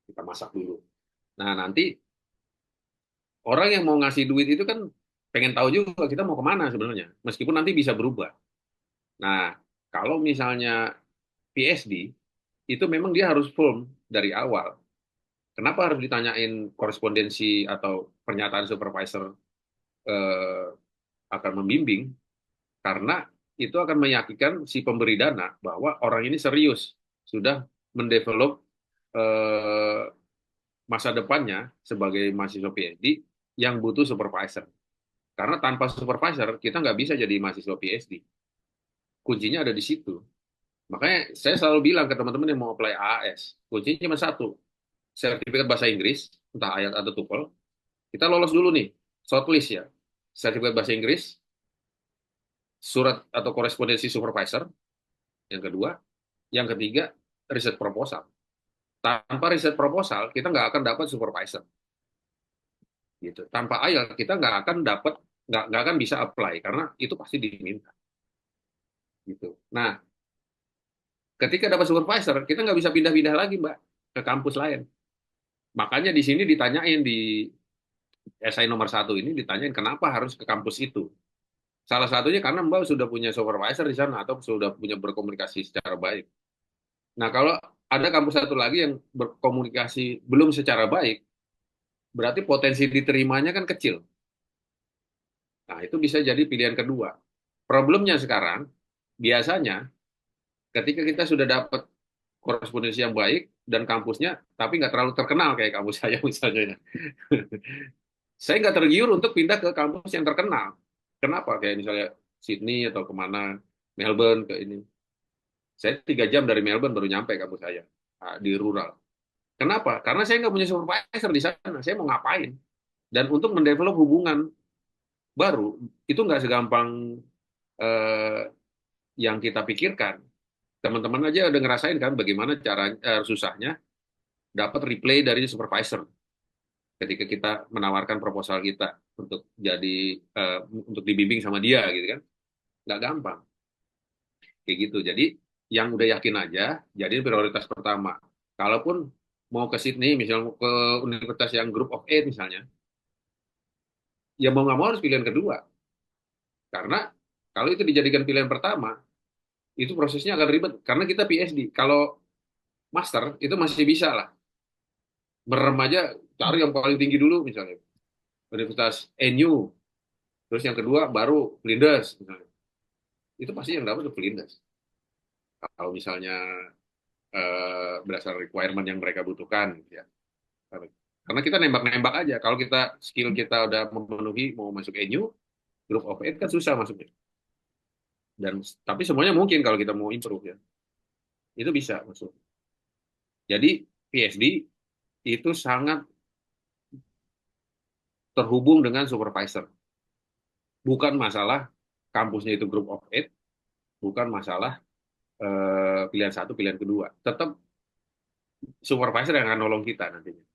Kita masak dulu. Nah, nanti orang yang mau ngasih duit itu kan pengen tahu juga kita mau kemana sebenarnya. Meskipun nanti bisa berubah. Nah, kalau misalnya PSD, itu memang dia harus full dari awal. Kenapa harus ditanyain korespondensi atau pernyataan supervisor akan membimbing? Karena itu akan meyakinkan si pemberi dana bahwa orang ini serius, sudah mendevelop masa depannya sebagai mahasiswa PhD yang butuh supervisor. Karena tanpa supervisor, kita nggak bisa jadi mahasiswa PhD. Kuncinya ada di situ. Makanya saya selalu bilang ke teman-teman yang mau apply AAS, kuncinya cuma satu, sertifikat bahasa Inggris, entah IELTS atau TOEFL, kita lolos dulu nih, shortlist ya, sertifikat bahasa Inggris, surat atau korespondensi supervisor, yang kedua, yang ketiga, riset proposal. Tanpa riset proposal, kita nggak akan dapat supervisor. Gitu. Tanpa IELTS, kita nggak akan dapat, nggak akan bisa apply, karena itu pasti diminta. Gitu. Nah, ketika dapat supervisor, kita nggak bisa pindah-pindah lagi, Mbak, ke kampus lain. Makanya di sini ditanyain, di essay nomor 1 ini ditanyain kenapa harus ke kampus itu. Salah satunya karena Mbak sudah punya supervisor di sana atau sudah punya berkomunikasi secara baik. Nah, kalau ada kampus satu lagi yang berkomunikasi belum secara baik, berarti potensi diterimanya kan kecil. Nah, itu bisa jadi pilihan kedua. Problemnya sekarang, biasanya ketika kita sudah dapat korespondensi yang baik dan kampusnya, tapi nggak terlalu terkenal kayak kampus saya misalnya. Saya nggak tergiur untuk pindah ke kampus yang terkenal. Kenapa? Kayak misalnya Sydney atau kemana, Melbourne ke ini. Saya 3 jam dari Melbourne baru nyampe kampus saya di rural. Kenapa? Karena saya nggak punya supervisor di sana. Saya mau ngapain? Dan untuk mendevelop hubungan baru itu nggak segampang yang kita pikirkan. Teman-teman aja udah ngerasain kan bagaimana cara susahnya dapat replay dari supervisor ketika kita menawarkan proposal kita untuk jadi untuk dibimbing sama dia gitu kan, nggak gampang kayak gitu. Jadi yang udah yakin aja jadi prioritas pertama. Kalaupun mau ke Sydney misalnya ke universitas yang group of 8 misalnya, ya mau nggak mau harus pilihan kedua, karena kalau itu dijadikan pilihan pertama itu prosesnya akan ribet karena kita PhD. Kalau master itu masih bisa lah, merem aja cari yang paling tinggi dulu misalnya Universitas NU, terus yang kedua baru Flinders misalnya. Itu pasti yang dapat Flinders. Kalau misalnya berdasarkan requirement yang mereka butuhkan gitu ya. Karena kita nembak-nembak aja. Kalau kita skill kita udah memenuhi mau masuk NU, group of 8 kan susah masuknya. Dan tapi semuanya mungkin kalau kita mau improve ya. Itu bisa masuk. Jadi PhD itu sangat terhubung dengan supervisor. Bukan masalah kampusnya itu group of 8, bukan masalah pilihan satu, pilihan kedua. Tetap supervisor yang akan nolong kita nantinya.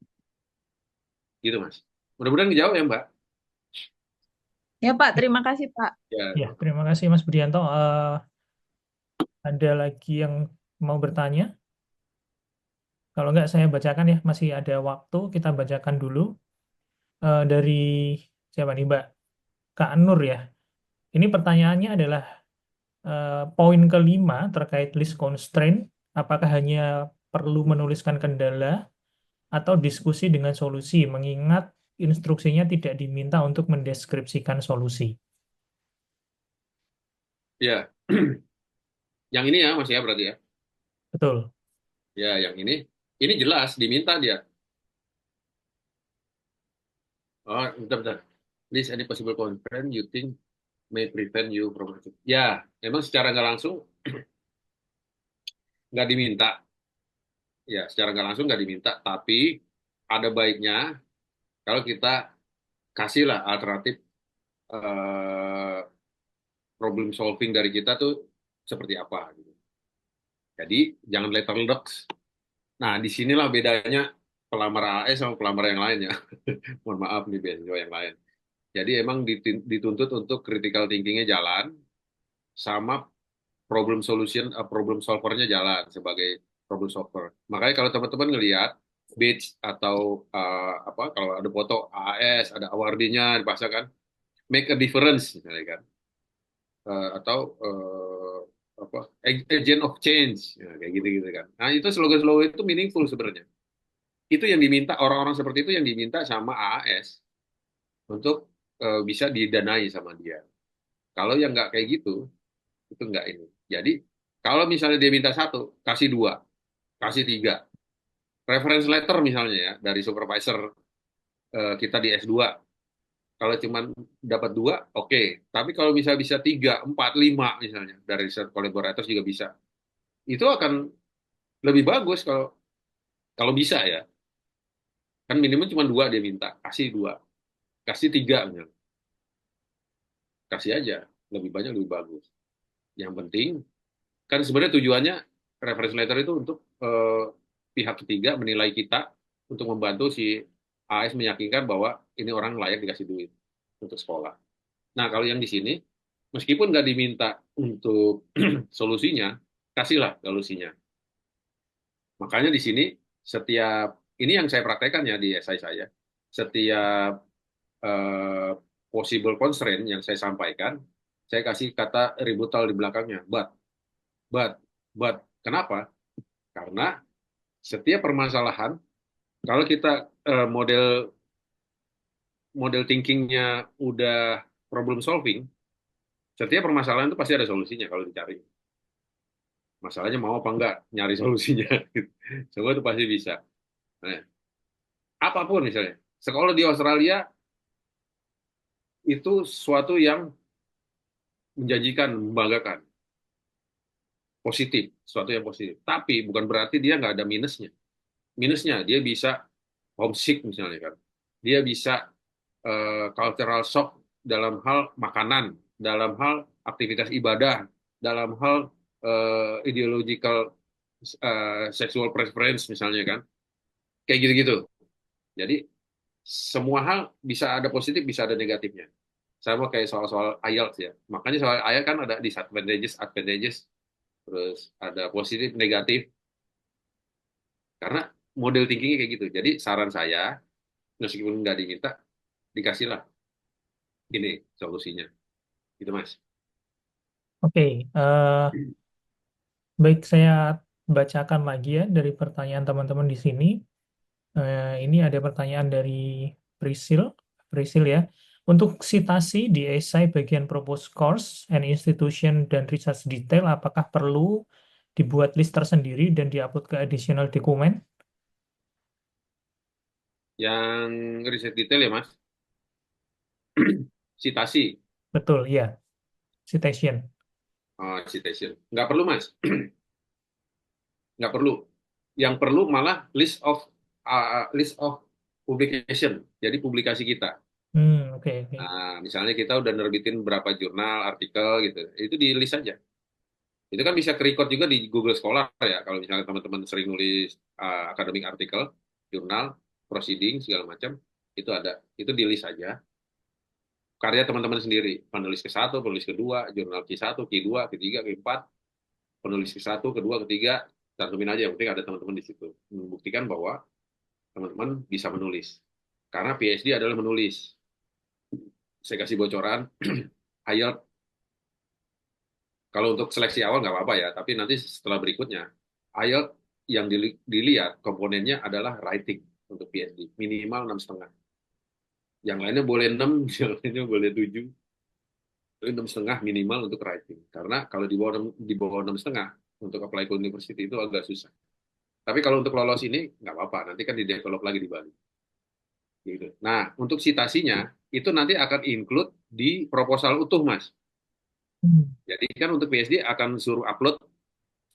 Gitu, Mas. Mudah-mudahan dijawab ya, Mbak. Ya, Pak. Terima kasih, Pak. Ya, terima kasih Mas Budianto. Ada lagi yang mau bertanya? Kalau enggak saya bacakan ya, masih ada waktu, kita bacakan dulu. Dari siapa nih, Mbak? Kak Nur ya. Ini pertanyaannya adalah poin kelima terkait list constraint. Apakah hanya perlu menuliskan kendala atau diskusi dengan solusi, mengingat instruksinya tidak diminta untuk mendeskripsikan solusi. Ya, yang ini ya Mas ya berarti ya. Betul. Ya, yang ini jelas diminta dia. Oh, bentar, bentar. List any possible constraint you think may prevent you from. Ya, memang secara nggak langsung nggak diminta. Ya, secara nggak langsung nggak diminta. Tapi ada baiknya kalau kita kasihlah alternatif eh, problem solving dari kita tuh seperti apa. Gitu. Jadi jangan letterbox. Nah, disinilah bedanya pelamar AS sama pelamar yang lainnya. Mohon maaf nih beasiswa yang lain. Jadi emang dituntut untuk critical thinking-nya jalan, sama problem solvernya jalan sebagai problem solver. Makanya kalau teman-teman ngelihat badge atau apa kalau ada foto AS, ada awardee-nya dipasangkan, make a difference misalnya kan. Atau apa agent of change ya, kayak gitu-gitu kan. Nah, itu slogan-slogan itu meaningful sebenarnya. Itu yang diminta orang-orang seperti itu yang diminta sama AAS untuk bisa didanai sama dia. Kalau yang nggak kayak gitu, itu nggak ini. Jadi kalau misalnya dia minta satu, kasih dua, kasih tiga. Reference letter misalnya ya dari supervisor kita di S2. Kalau cuma dapat dua, oke. Tapi kalau bisa tiga, empat, lima misalnya dari research collaborators juga bisa. Itu akan lebih bagus kalau bisa ya. Kan minimum cuma dua dia minta, kasih dua, kasih tiga misalnya. Kasih aja, lebih banyak lebih bagus. Yang penting kan sebenarnya tujuannya reference letter itu untuk pihak ketiga menilai kita untuk membantu si AS meyakinkan bahwa ini orang layak dikasih duit untuk sekolah. Nah, kalau yang di sini, meskipun nggak diminta untuk solusinya, kasihlah solusinya. Makanya di sini, ini yang saya praktekkan ya di esai saya, setiap eh, possible constraint yang saya sampaikan, saya kasih kata rebuttal di belakangnya, but, but. Kenapa? Karena setiap permasalahan, kalau kita model thinkingnya udah problem solving, setiap permasalahan itu pasti ada solusinya kalau dicari. Masalahnya mau apa enggak nyari solusinya. Semua itu pasti bisa. Nah, apapun misalnya. Sekolah di Australia itu suatu yang menjanjikan, membanggakan. Positif, suatu yang positif. Tapi bukan berarti dia nggak ada minusnya. Minusnya, dia bisa homesick misalnya kan. Dia bisa cultural shock dalam hal makanan, dalam hal aktivitas ibadah, dalam hal ideological sexual preference misalnya kan. Kayak gitu-gitu. Jadi semua hal bisa ada positif, bisa ada negatifnya. Sama kayak soal-soal IELTS ya. Makanya soal IELTS kan ada disadvantages, advantages, terus ada positif, negatif. Karena model thinkingnya kayak gitu. Jadi saran saya, meskipun nggak diminta, dikasihlah ini solusinya. Gitu Mas. Oke, baik saya bacakan lagi ya dari pertanyaan teman-teman di sini. Ini ada pertanyaan dari Prisil, Prisil ya. Untuk citasi di esai bagian proposed course and institution dan research detail, apakah perlu dibuat list tersendiri dan diupload ke additional dokumen? Yang riset detail ya Mas, citasi, Betul, ya. Citation. citation. Nggak perlu Mas, nggak perlu. Yang perlu malah list of publication, jadi publikasi kita. Oke, oke. Nah, misalnya kita udah nerbitin berapa jurnal, artikel gitu, itu di list aja. Itu kan bisa ke-record juga di Google Scholar ya, kalau misalnya teman-teman sering nulis academic artikel, jurnal, proceeding, segala macam, itu ada. Itu di list aja. Karya teman-teman sendiri, penulis ke-1, penulis kedua, jurnal Q1, Q2, Q3, Q4, penulis ke-1, kedua, ketiga, cantumin aja, yang penting ada teman-teman di situ. Membuktikan bahwa teman-teman bisa menulis. Karena PhD adalah menulis. Saya kasih bocoran, IELTS kalau untuk seleksi awal nggak apa-apa ya, tapi nanti setelah berikutnya, IELTS yang dilihat komponennya adalah writing. untuk PhD, minimal 6,5. Yang lainnya boleh 6, yang lainnya boleh 7. Tapi 6,5 minimal untuk writing. Karena kalau di bawah 6,5 untuk apply ke university itu agak susah. Tapi kalau untuk lolos ini nggak apa-apa, nanti kan di develop lagi di Bali. Gitu. Nah, untuk citasinya itu nanti akan include di proposal utuh, Mas. Jadi kan untuk PhD akan suruh upload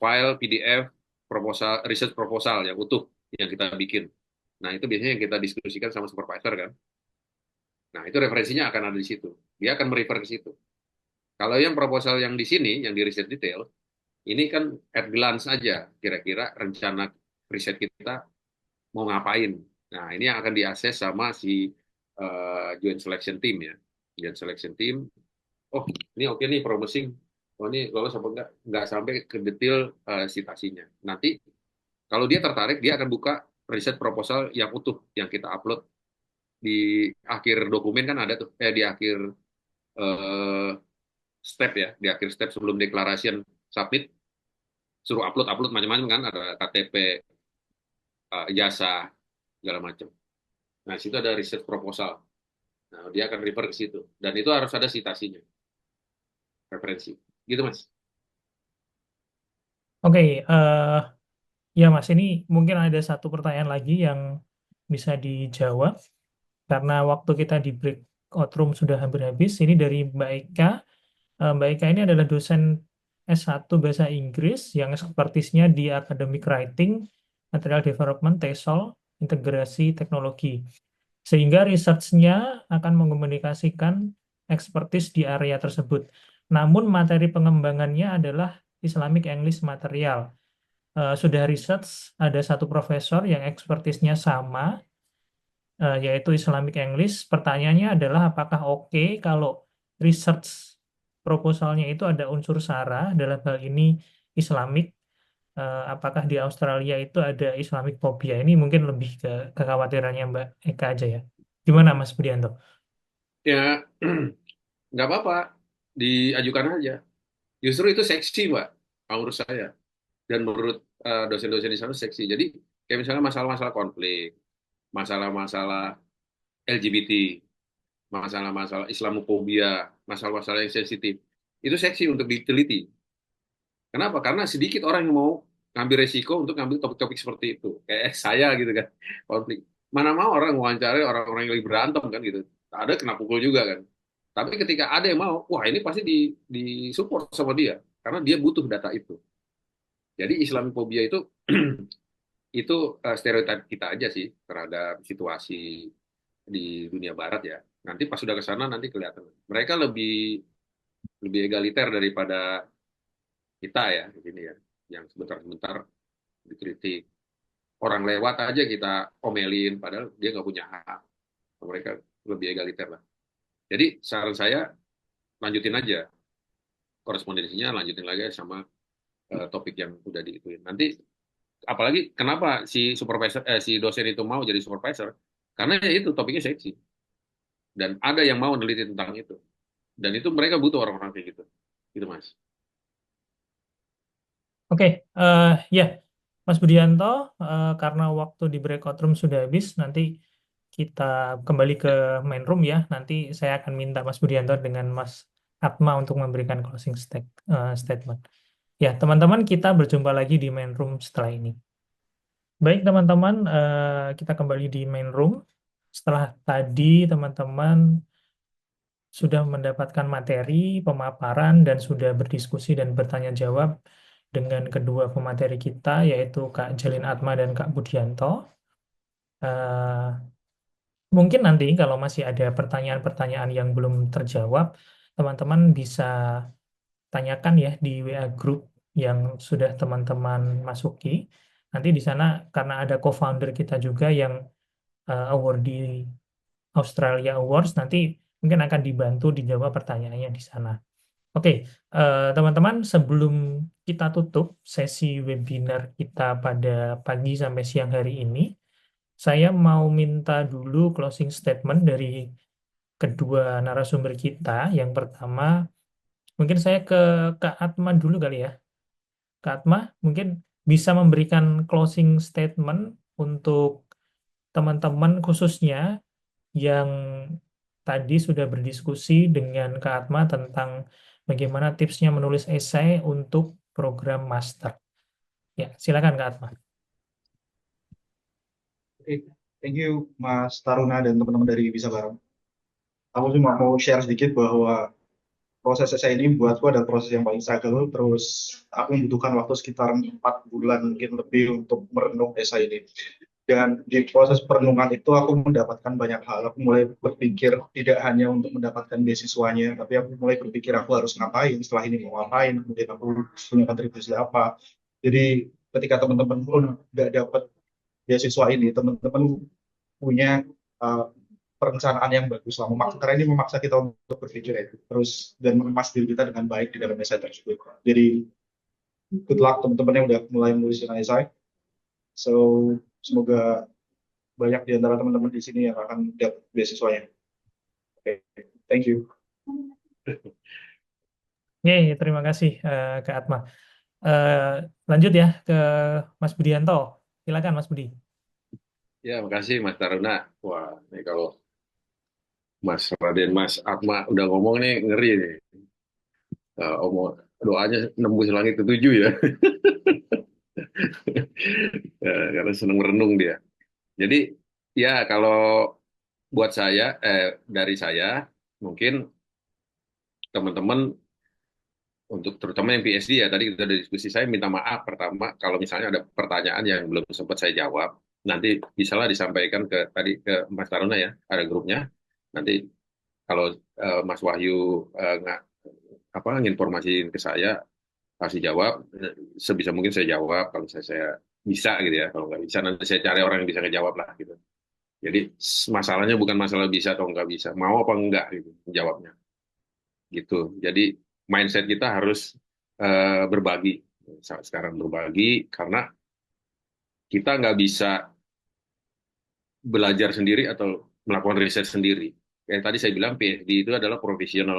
file PDF proposal, research proposal yang utuh yang kita bikin. Nah, itu biasanya yang kita diskusikan sama supervisor kan. Nah, itu referensinya akan ada di situ. Dia akan merefer ke situ. Kalau yang proposal yang di sini, yang di riset detail, ini kan at glance aja, kira-kira rencana riset kita mau ngapain. Nah, ini yang akan diakses sama si joint selection team ya. Joint selection team, oh ini oke nih, promising. Oh ini lolos apa enggak? Enggak sampai ke detail citasinya. Nanti kalau dia tertarik, dia akan buka riset proposal yang utuh, yang kita upload di akhir dokumen kan ada tuh, di akhir eh, step ya, di akhir step sebelum declaration submit, suruh upload macam-macam kan, ada KTP, ijazah, segala macam. Nah, situ ada riset proposal. Nah, dia akan refer ke situ. Dan itu harus ada citasinya, referensi. Gitu, Mas. Oke, ya Mas, ini mungkin ada satu pertanyaan lagi yang bisa dijawab karena waktu kita di breakout room sudah hampir habis. Ini dari Mbak Eka. Mbak Eka ini adalah dosen S1 Bahasa Inggris yang ekspertisnya di academic writing, material development, TESOL, integrasi teknologi. Sehingga research-nya akan mengkomunikasikan ekspertis di area tersebut. Namun materi pengembangannya adalah Islamic English material. Sudah research, ada satu profesor yang ekspertisnya sama, yaitu Islamic English. Pertanyaannya adalah apakah oke kalau research proposalnya itu ada unsur SARA, dalam hal ini Islamic, apakah di Australia itu ada Islamic phobia? Ini mungkin lebih ke kekhawatirannya Mbak Eka aja ya. Gimana Mas Budianto? Ya, nggak apa-apa. Diajukan aja. Justru itu seksi, Mbak, menurut saya. Dan menurut dosen-dosen di sana seksi. Jadi, kayak misalnya masalah-masalah konflik, masalah-masalah LGBT, masalah-masalah Islamophobia, masalah-masalah yang sensitif. Itu seksi untuk diteliti. Kenapa? Karena sedikit orang yang mau ngambil resiko untuk ngambil topik-topik seperti itu. Kayak saya gitu kan, konflik. Mana mau orang wawancara orang-orang yang lagi berantem kan gitu. Ada kena pukul juga kan. Tapi ketika ada yang mau, wah ini pasti di support sama dia. Karena dia butuh data itu. Jadi Islamophobia itu itu stereotip kita aja sih terhadap situasi di dunia barat ya. Nanti pas sudah ke sana nanti kelihatan. Mereka lebih lebih egaliter daripada kita ya di sini ya. Yang sebentar-sebentar dikritik. Orang lewat aja kita omelin padahal dia nggak punya hak. Mereka lebih egaliter lah. Jadi saran saya lanjutin aja korespondensinya, lanjutin lagi sama topik yang udah diituin. Nanti apalagi kenapa si dosen itu mau jadi supervisor? Karena ya itu topiknya seksi dan ada yang mau neliti tentang itu. Dan itu mereka butuh orang-orang kayak gitu. Gitu, Mas. Oke, ya Mas Budianto, karena waktu di breakout room sudah habis, nanti kita kembali ke main room ya. Nanti saya akan minta Mas Budianto dengan Mas Atma untuk memberikan closing statement. Ya, teman-teman, kita berjumpa lagi di main room setelah ini. Baik, teman-teman, kita kembali di main room. Setelah tadi teman-teman sudah mendapatkan materi, pemaparan, dan sudah berdiskusi dan bertanya jawab dengan kedua pemateri kita, yaitu Kak Jalin Atma dan Kak Budianto. Mungkin nanti kalau masih ada pertanyaan-pertanyaan yang belum terjawab, teman-teman bisa tanyakan ya di WA Group yang sudah teman-teman masuki. Nanti di sana karena ada co-founder kita juga yang awardee Australia Awards, nanti mungkin akan dibantu dijawab pertanyaannya di sana. Oke, teman-teman, sebelum kita tutup sesi webinar kita pada pagi sampai siang hari ini, saya mau minta dulu closing statement dari kedua narasumber kita. Yang pertama, mungkin saya ke Kak Atma dulu kali ya. Kak Atma, mungkin bisa memberikan closing statement untuk teman-teman khususnya yang tadi sudah berdiskusi dengan Kak Atma tentang bagaimana tipsnya menulis esai untuk program master. Ya, silakan Kak Atma. Oke, thank you Mas Taruna dan teman-teman dari Bisa Bareng. Aku cuma mau share sedikit bahwa proses essay ini buatku adalah proses yang paling struggle. Terus aku membutuhkan waktu sekitar 4 bulan mungkin lebih untuk merenung essay ini. Dan di proses perenungan itu aku mendapatkan banyak hal. Aku mulai berpikir tidak hanya untuk mendapatkan beasiswanya, tapi aku mulai berpikir aku harus ngapain, setelah ini mau ngapain, kemudian aku punya kontribusi apa. Jadi ketika teman-teman pun nggak dapat beasiswa ini, teman-teman punya uh, perencanaan yang bagus lah. Karena ini memaksa kita untuk berpikir itu terus dan mengemas diri kita dengan baik di dalam essay tersebut. Jadi good luck teman-teman yang udah mulai menulis essay. So semoga banyak di antara teman-teman di sini yang akan dapat beasiswanya. Oke, thank you. Yeay, terima kasih Kak Atma. Lanjut ya ke Mas Budianto. Silakan Mas Budi. Ya, makasih Mas Taruna. Wah, ini kalau Mas Raden, Mas Atma udah ngomong nih, ngeri nih. Doanya nembus langit ketujuh ya. Karena senang merenung dia. Jadi, ya kalau buat saya, dari saya, mungkin teman-teman untuk terutama yang PhD ya, tadi kita ada diskusi, saya minta maaf pertama kalau misalnya ada pertanyaan yang belum sempat saya jawab, nanti bisalah disampaikan ke Mas Taruna ya, ada grupnya. Nanti kalau Mas Wahyu nginformasiin ke saya, kasih jawab, sebisa mungkin saya jawab kalau saya bisa gitu ya. Kalau nggak bisa nanti saya cari orang yang bisa ngejawab lah gitu. Jadi masalahnya bukan masalah bisa atau nggak bisa, mau apa enggak gitu jawabnya. Gitu. Jadi mindset kita harus berbagi. Sekarang berbagi karena kita nggak bisa belajar sendiri atau melakukan riset sendiri. Yang tadi saya bilang PhD itu adalah profession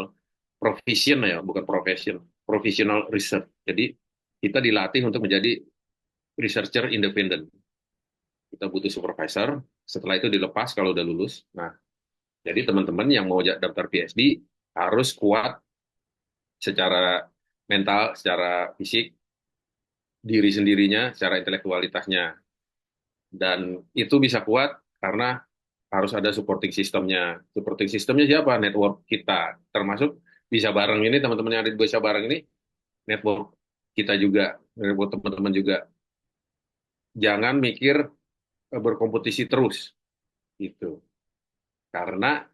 ya, bukan profession, professional research. Jadi kita dilatih untuk menjadi researcher independent. Kita butuh supervisor, setelah itu dilepas kalau udah lulus. Nah, jadi teman-teman yang mau daftar PhD harus kuat secara mental, secara fisik, diri sendirinya, secara intelektualitasnya. Dan itu bisa kuat karena harus ada supporting sistemnya. Supporting sistemnya siapa? Network kita. Termasuk Bisa Bareng ini, teman-teman yang ada di Bisa Bareng ini, network kita juga, network teman-teman juga. Jangan mikir berkompetisi terus. Gitu. Karena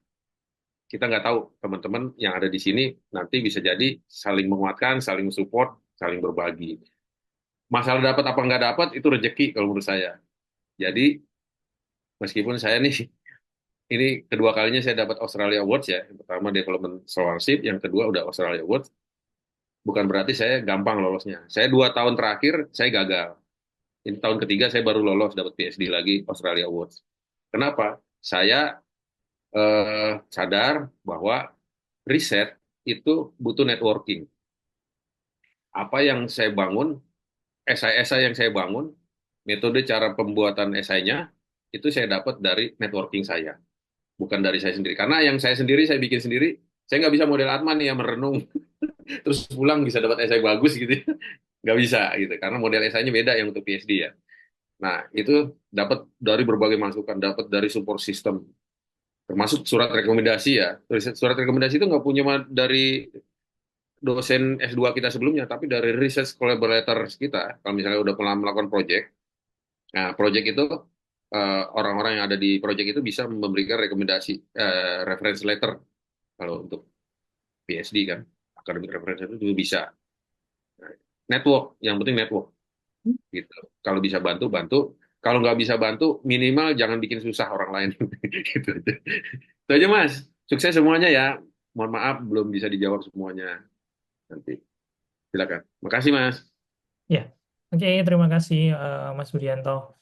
kita nggak tahu teman-teman yang ada di sini nanti bisa jadi saling menguatkan, saling support, saling berbagi. Masalah dapat apa nggak dapat itu rezeki kalau menurut saya. Jadi meskipun saya nih ini kedua kalinya saya dapat Australia Awards ya, yang pertama Development Scholarship, yang kedua udah Australia Awards. Bukan berarti saya gampang lolosnya. Saya 2 tahun terakhir saya gagal. Ini tahun ketiga saya baru lolos dapat PhD lagi Australia Awards. Kenapa? Saya sadar bahwa riset itu butuh networking. Apa yang saya bangun, esai-esai yang saya bangun, metode cara pembuatan esainya, itu saya dapat dari networking saya. Bukan dari saya sendiri. Karena yang saya sendiri, saya bikin sendiri, saya nggak bisa model Atman nih yang merenung, terus pulang bisa dapat esai bagus gitu. Nggak bisa gitu. Karena model esainya beda yang untuk PhD ya. Nah, itu dapat dari berbagai masukan, dapat dari support system. Termasuk surat rekomendasi ya. Surat rekomendasi itu nggak punya dari dosen S2 kita sebelumnya, tapi dari research collaborators kita, kalau misalnya udah pernah melakukan project, nah project itu orang-orang yang ada di project itu bisa memberikan rekomendasi reference letter kalau untuk PhD kan, academic reference itu juga bisa. Nah, network, yang penting network, gitu. Kalau bisa bantu, bantu. Kalau nggak bisa bantu, minimal jangan bikin susah orang lain. Gitu aja. Itu aja Mas. Sukses semuanya ya. Mohon maaf belum bisa dijawab semuanya. Nanti silakan. Makasih Mas. Ya, oke, terima kasih Mas Budianto.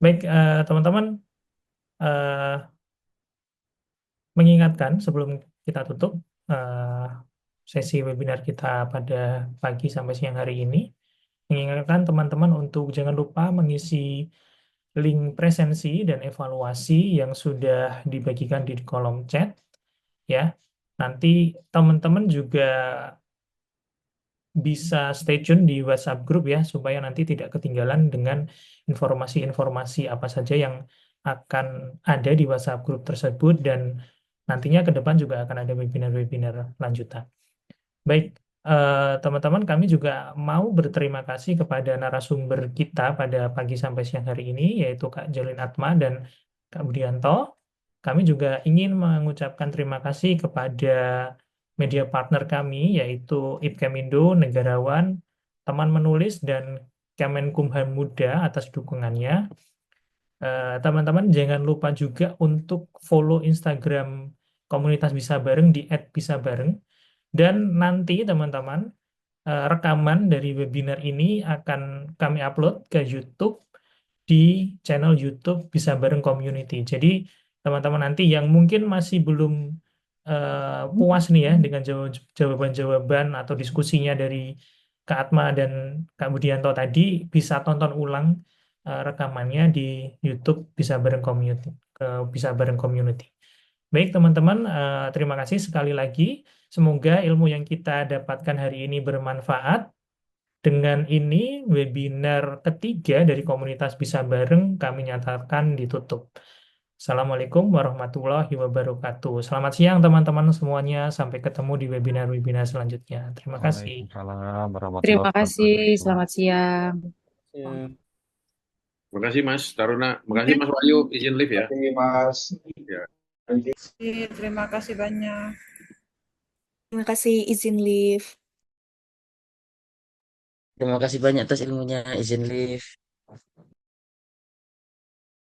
Baik, teman-teman, mengingatkan sebelum kita tutup sesi webinar kita pada pagi sampai siang hari ini, mengingatkan teman-teman untuk jangan lupa mengisi link presensi dan evaluasi yang sudah dibagikan di kolom chat ya. Nanti teman-teman juga bisa stay tune di WhatsApp group ya, supaya nanti tidak ketinggalan dengan informasi-informasi apa saja yang akan ada di WhatsApp group tersebut, dan nantinya ke depan juga akan ada webinar-webinar lanjutan. Baik, teman-teman, kami juga mau berterima kasih kepada narasumber kita pada pagi sampai siang hari ini, yaitu Kak Jolin Atma dan Kak Budianto. Kami juga ingin mengucapkan terima kasih kepada media partner kami, yaitu IPKemindo, Negarawan, Teman Menulis, dan Kemenkumham Muda atas dukungannya. Teman-teman jangan lupa juga untuk follow Instagram komunitas Bisa Bareng di @bisabareng. Dan nanti teman-teman, rekaman dari webinar ini akan kami upload ke YouTube di channel YouTube Bisa Bareng Community. Jadi teman-teman nanti yang mungkin masih belum puas nih ya dengan jawaban-jawaban atau diskusinya dari Kak Atma dan Kak Budianto tadi, bisa tonton ulang rekamannya di YouTube Bisa Bareng Community. Bisa Bareng Community. Baik teman-teman, terima kasih sekali lagi. Semoga ilmu yang kita dapatkan hari ini bermanfaat. Dengan ini, webinar ketiga dari komunitas Bisa Bareng kami nyatakan ditutup. Assalamualaikum warahmatullahi wabarakatuh. Selamat siang teman-teman semuanya. Sampai ketemu di webinar-webinar selanjutnya. Terima kasih. Waalaikumsalam warahmatullahi Terima kasih, wabarakatuh. selamat siang. Ya. Terima kasih Mas Taruna. Terima kasih Mas Wahyu, izin live ya. Oke, Mas. Ya. Terima kasih banyak. Terima kasih, izin live. Terima kasih banyak atas ilmunya, izin live.